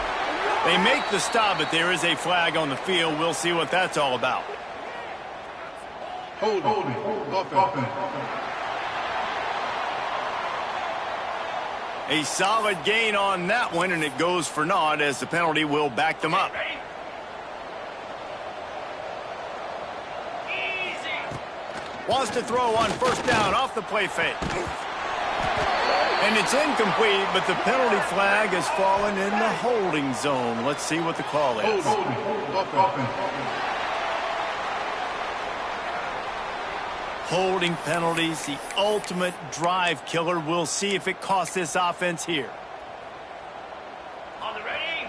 They make the stop, but there is a flag on the field. We'll see what that's all about. Hold offense. A solid gain on that one, and it goes for naught as the penalty will back them up. Wants to throw on 1st down off the play fake. And it's incomplete, but the penalty flag has fallen in the holding zone. Let's see what the call is. Holding penalties, the ultimate drive killer. We'll see if it costs this offense here. On the ready.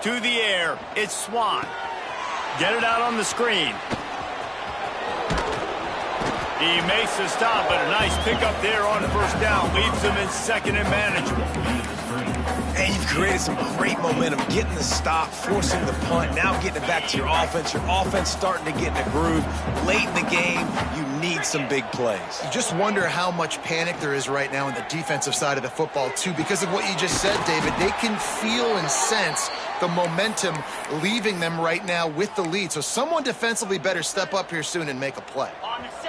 To the air, it's Swan. Get it out on the screen. He makes the stop, but a nice pickup there on 1st down. Leaves them in 2nd and manageable. And you've created some great momentum, getting the stop, forcing the punt, now getting it back to your offense. Your offense starting to get in a groove. Late in the game, you need some big plays. You just wonder how much panic there is right now on the defensive side of the football, too, because of what you just said, David. They can feel and sense the momentum leaving them right now with the lead. So someone defensively better step up here soon and make a play.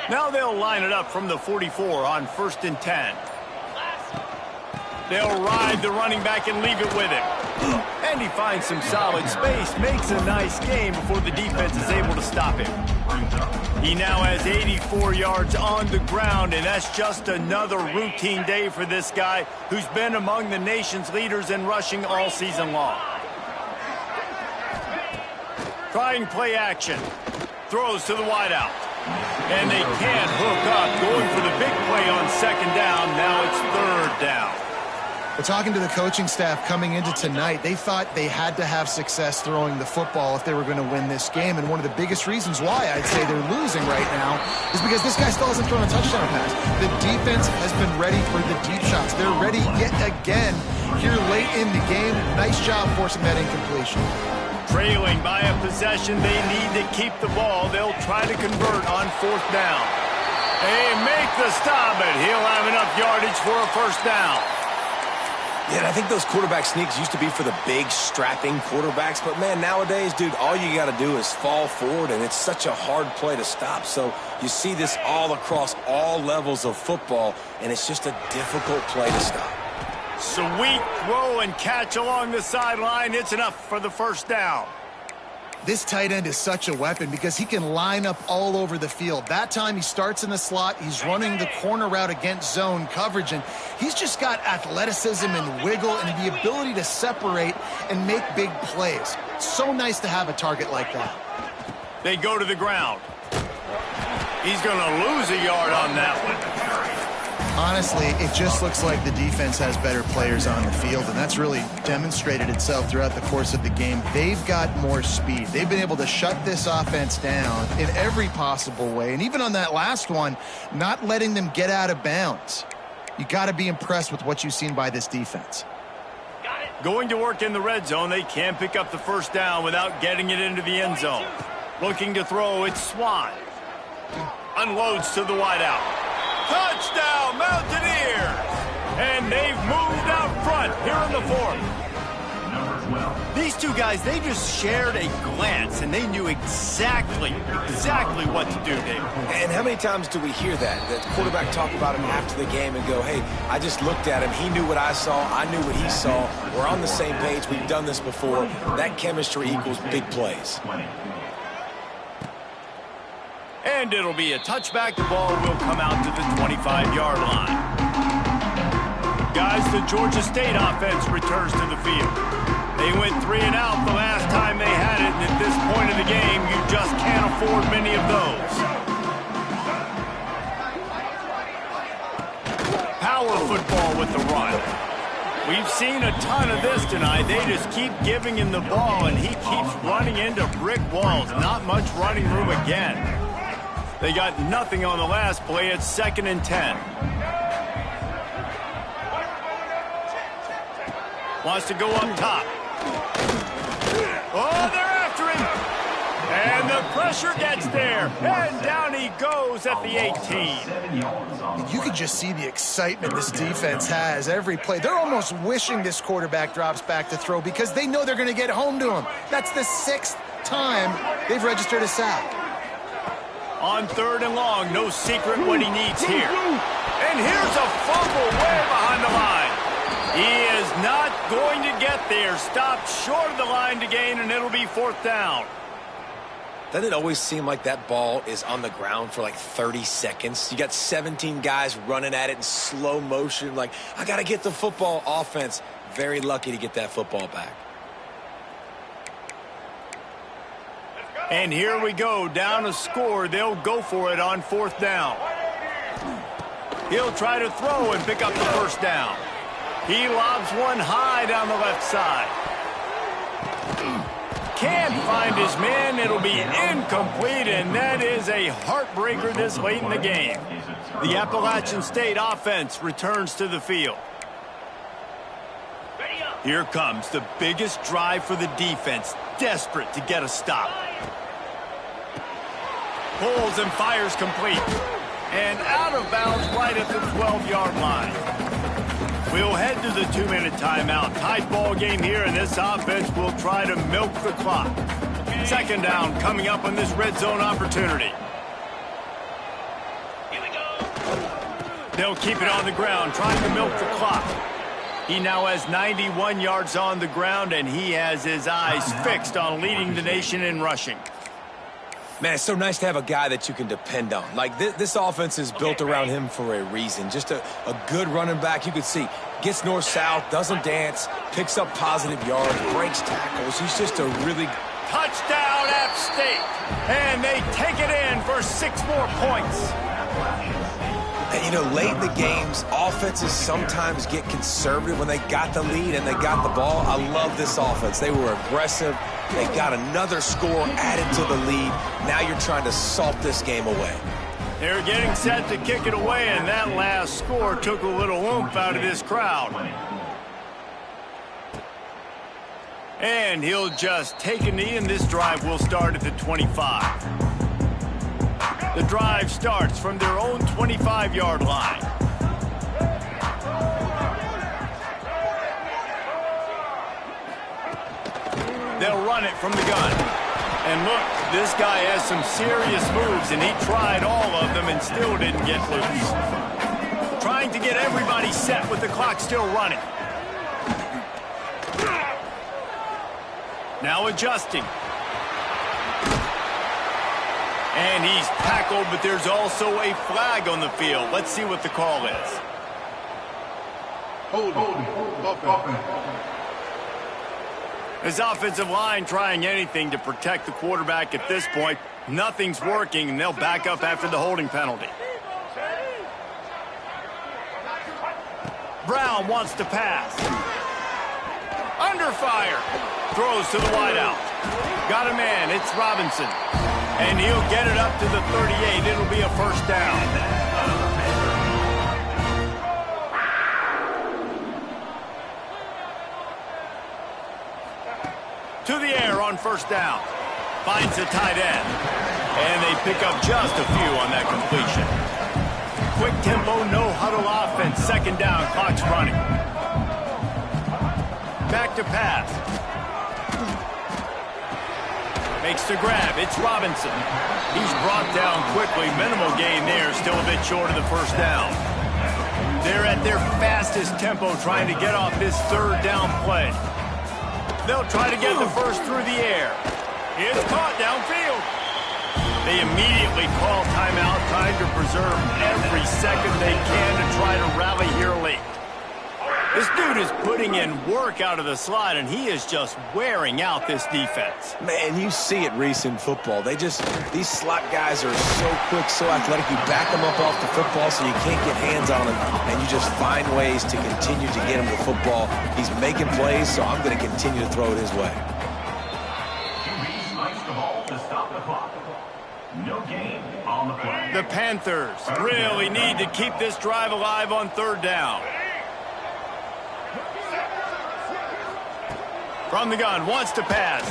Now they'll line it up from the 44 on 1st and 10. They'll ride the running back and leave it with him. And he finds some solid space, makes a nice game before the defense is able to stop him. He now has 84 yards on the ground, and that's just another routine day for this guy who's been among the nation's leaders in rushing all season long. Trying play action. Throws to the wideout. And they can't hook up. Going for the big play on 2nd down. Now it's 3rd down. We're talking to the coaching staff coming into tonight. They thought they had to have success throwing the football if they were going to win this game. And one of the biggest reasons why I'd say they're losing right now is because this guy still hasn't thrown a touchdown pass. The defense has been ready for the deep shots. They're ready yet again here late in the game. Nice job forcing that incompletion. Trailing by a possession, they need to keep the ball. They'll try to convert on 4th down. They make the stop, but he'll have enough yardage for a 1st down. Yeah, and I think those quarterback sneaks used to be for the big, strapping quarterbacks. But, man, nowadays, dude, all you got to do is fall forward, and it's such a hard play to stop. So you see this all across all levels of football, and it's just a difficult play to stop. Sweet throw and catch along the sideline. It's enough for the 1st down. This tight end is such a weapon because he can line up all over the field. That time he starts in the slot. He's running the corner route against zone coverage, and he's just got athleticism and wiggle and the ability to separate and make big plays. So nice to have a target like that. They go to the ground. He's going to lose a yard on that one. Honestly, it just looks like the defense has better players on the field, and that's really demonstrated itself throughout the course of the game. They've got more speed. They've been able to shut this offense down in every possible way, and even on that last one, not letting them get out of bounds. You got to be impressed with what you've seen by this defense. Going to work in the red zone, they can pick up the 1st down without getting it into the end zone. Looking to throw, it's Swan. Unloads to the wideout. Touchdown, Mountaineers! And they've moved out front here in the 4th. These two guys, they just shared a glance, and they knew exactly what to do, David. And how many times do we hear that? The quarterback talk about him after the game and go, hey, I just looked at him. He knew what I saw. I knew what he saw. We're on the same page. We've done this before. That chemistry equals big plays. And it'll be a touchback. The ball will come out to the 25-yard line. Guys, the Georgia State offense returns to the field. They went 3 and out the last time they had it, and at this point of the game, you just can't afford many of those. Power football with the run. We've seen a ton of this tonight. They just keep giving him the ball, and he keeps running into brick walls. Not much running room again. They got nothing on the last play. It's 2nd and 10. Wants to go up top. Oh, they're after him. And the pressure gets there. And down he goes at the 18. You can just see the excitement this defense has every play. They're almost wishing this quarterback drops back to throw because they know they're going to get home to him. That's the 6th time they've registered a sack. On 3rd and long, no secret what he needs here. And here's a fumble way behind the line. He is not going to get there. Stopped short of the line to gain, and it'll be 4th down. Doesn't it always seem like that ball is on the ground for like 30 seconds? You got 17 guys running at it in slow motion. Like, I got to get the football. Offense, very lucky to get that football back. And here we go, down a score. They'll go for it on 4th down. He'll try to throw and pick up the 1st down. He lobs one high down the left side. Can't find his man. It'll be incomplete, and that is a heartbreaker this late in the game. The Appalachian State offense returns to the field. Here comes the biggest drive for the defense, desperate to get a stop. Pulls and fires complete. And out of bounds right at the 12-yard line. We'll head to the 2-minute timeout. Tied ball game here, and this offense will try to milk the clock. 2nd down coming up on this red zone opportunity. They'll keep it on the ground, trying to milk the clock. He now has 91 yards on the ground, and he has his eyes fixed on leading the nation in rushing. Man, it's so nice to have a guy that you can depend on. Like, this offense is built around him for a reason. Just a good running back. You can see, gets north-south, doesn't dance, picks up positive yards, breaks tackles. He's just a really... Touchdown, App State. And they take it in for 6 more points. And, you know, late in the games, offenses sometimes get conservative when they got the lead and they got the ball. I love this offense. They were aggressive. They got another score added to the lead. Now you're trying to salt this game away. They're getting set to kick it away, and that last score took a little oomph out of this crowd. And he'll just take a knee, and this drive will start at the 25. The drive starts from their own 25-yard line. They'll run it from the gun. And look, this guy has some serious moves, and he tried all of them and still didn't get loose. Trying to get everybody set with the clock still running. Now adjusting. And he's tackled, but there's also a flag on the field. Let's see what the call is. Hold on. His offensive line trying anything to protect the quarterback at this point. Nothing's working, and they'll back up after the holding penalty. Brown wants to pass. Under fire. Throws to the wideout. Got a man. It's Robinson. And he'll get it up to the 38. It'll be a 1st down. To the air on 1st down. Finds the tight end. And they pick up just a few on that completion. Quick tempo, no huddle offense. 2nd down, clock's running. Back to pass. Makes the grab. It's Robinson. He's brought down quickly. Minimal gain there. Still a bit short of the first down. They're at their fastest tempo trying to get off this third down play. They'll try to get the first through the air. It's caught downfield. They immediately call timeout, trying to preserve every second they can to try to rally here late. This dude is putting in work out of the slot, and he is just wearing out this defense. Man, you see it, Reese, in football. These slot guys are so quick, so athletic. You back them up off the football so you can't get hands on them, and you just find ways to continue to get him the football. He's making plays, so I'm going to continue to throw it his way. QB sliced the ball to stop the clock. No gain on the play. The Panthers really need to keep this drive alive on third down. From the gun, wants to pass.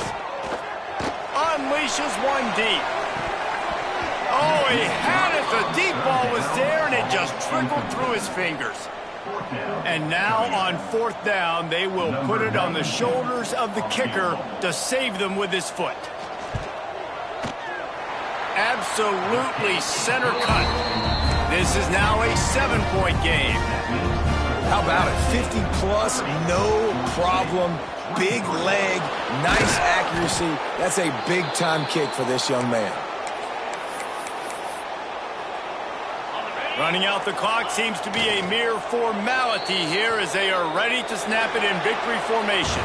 Unleashes one deep. Oh, he had it. The deep ball was there, and it just trickled through his fingers. And now on fourth down, they will put it on the shoulders of the kicker to save them with his foot. Absolutely center cut. This is now a 7-point game. How about it? 50-plus, no problem. Big leg, nice accuracy. That's a big-time kick for this young man. Running out the clock seems to be a mere formality here as they are ready to snap it in victory formation.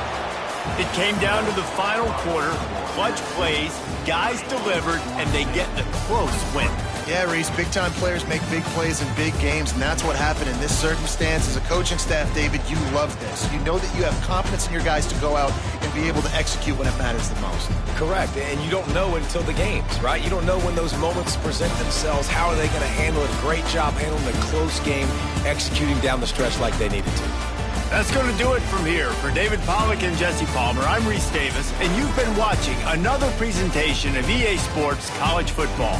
It came down to the final quarter. Clutch plays, guys delivered, and they get the close win. Yeah, Reese, big-time players make big plays in big games, and that's what happened in this circumstance. As a coaching staff, David, you love this. You know that you have confidence in your guys to go out and be able to execute when it matters the most. Correct, and you don't know until the games, right? You don't know when those moments present themselves. How are they going to handle it? Great job handling a close game, executing down the stretch like they needed to. That's going to do it from here. For David Pollack and Jesse Palmer, I'm Reese Davis, and you've been watching another presentation of EA Sports College Football.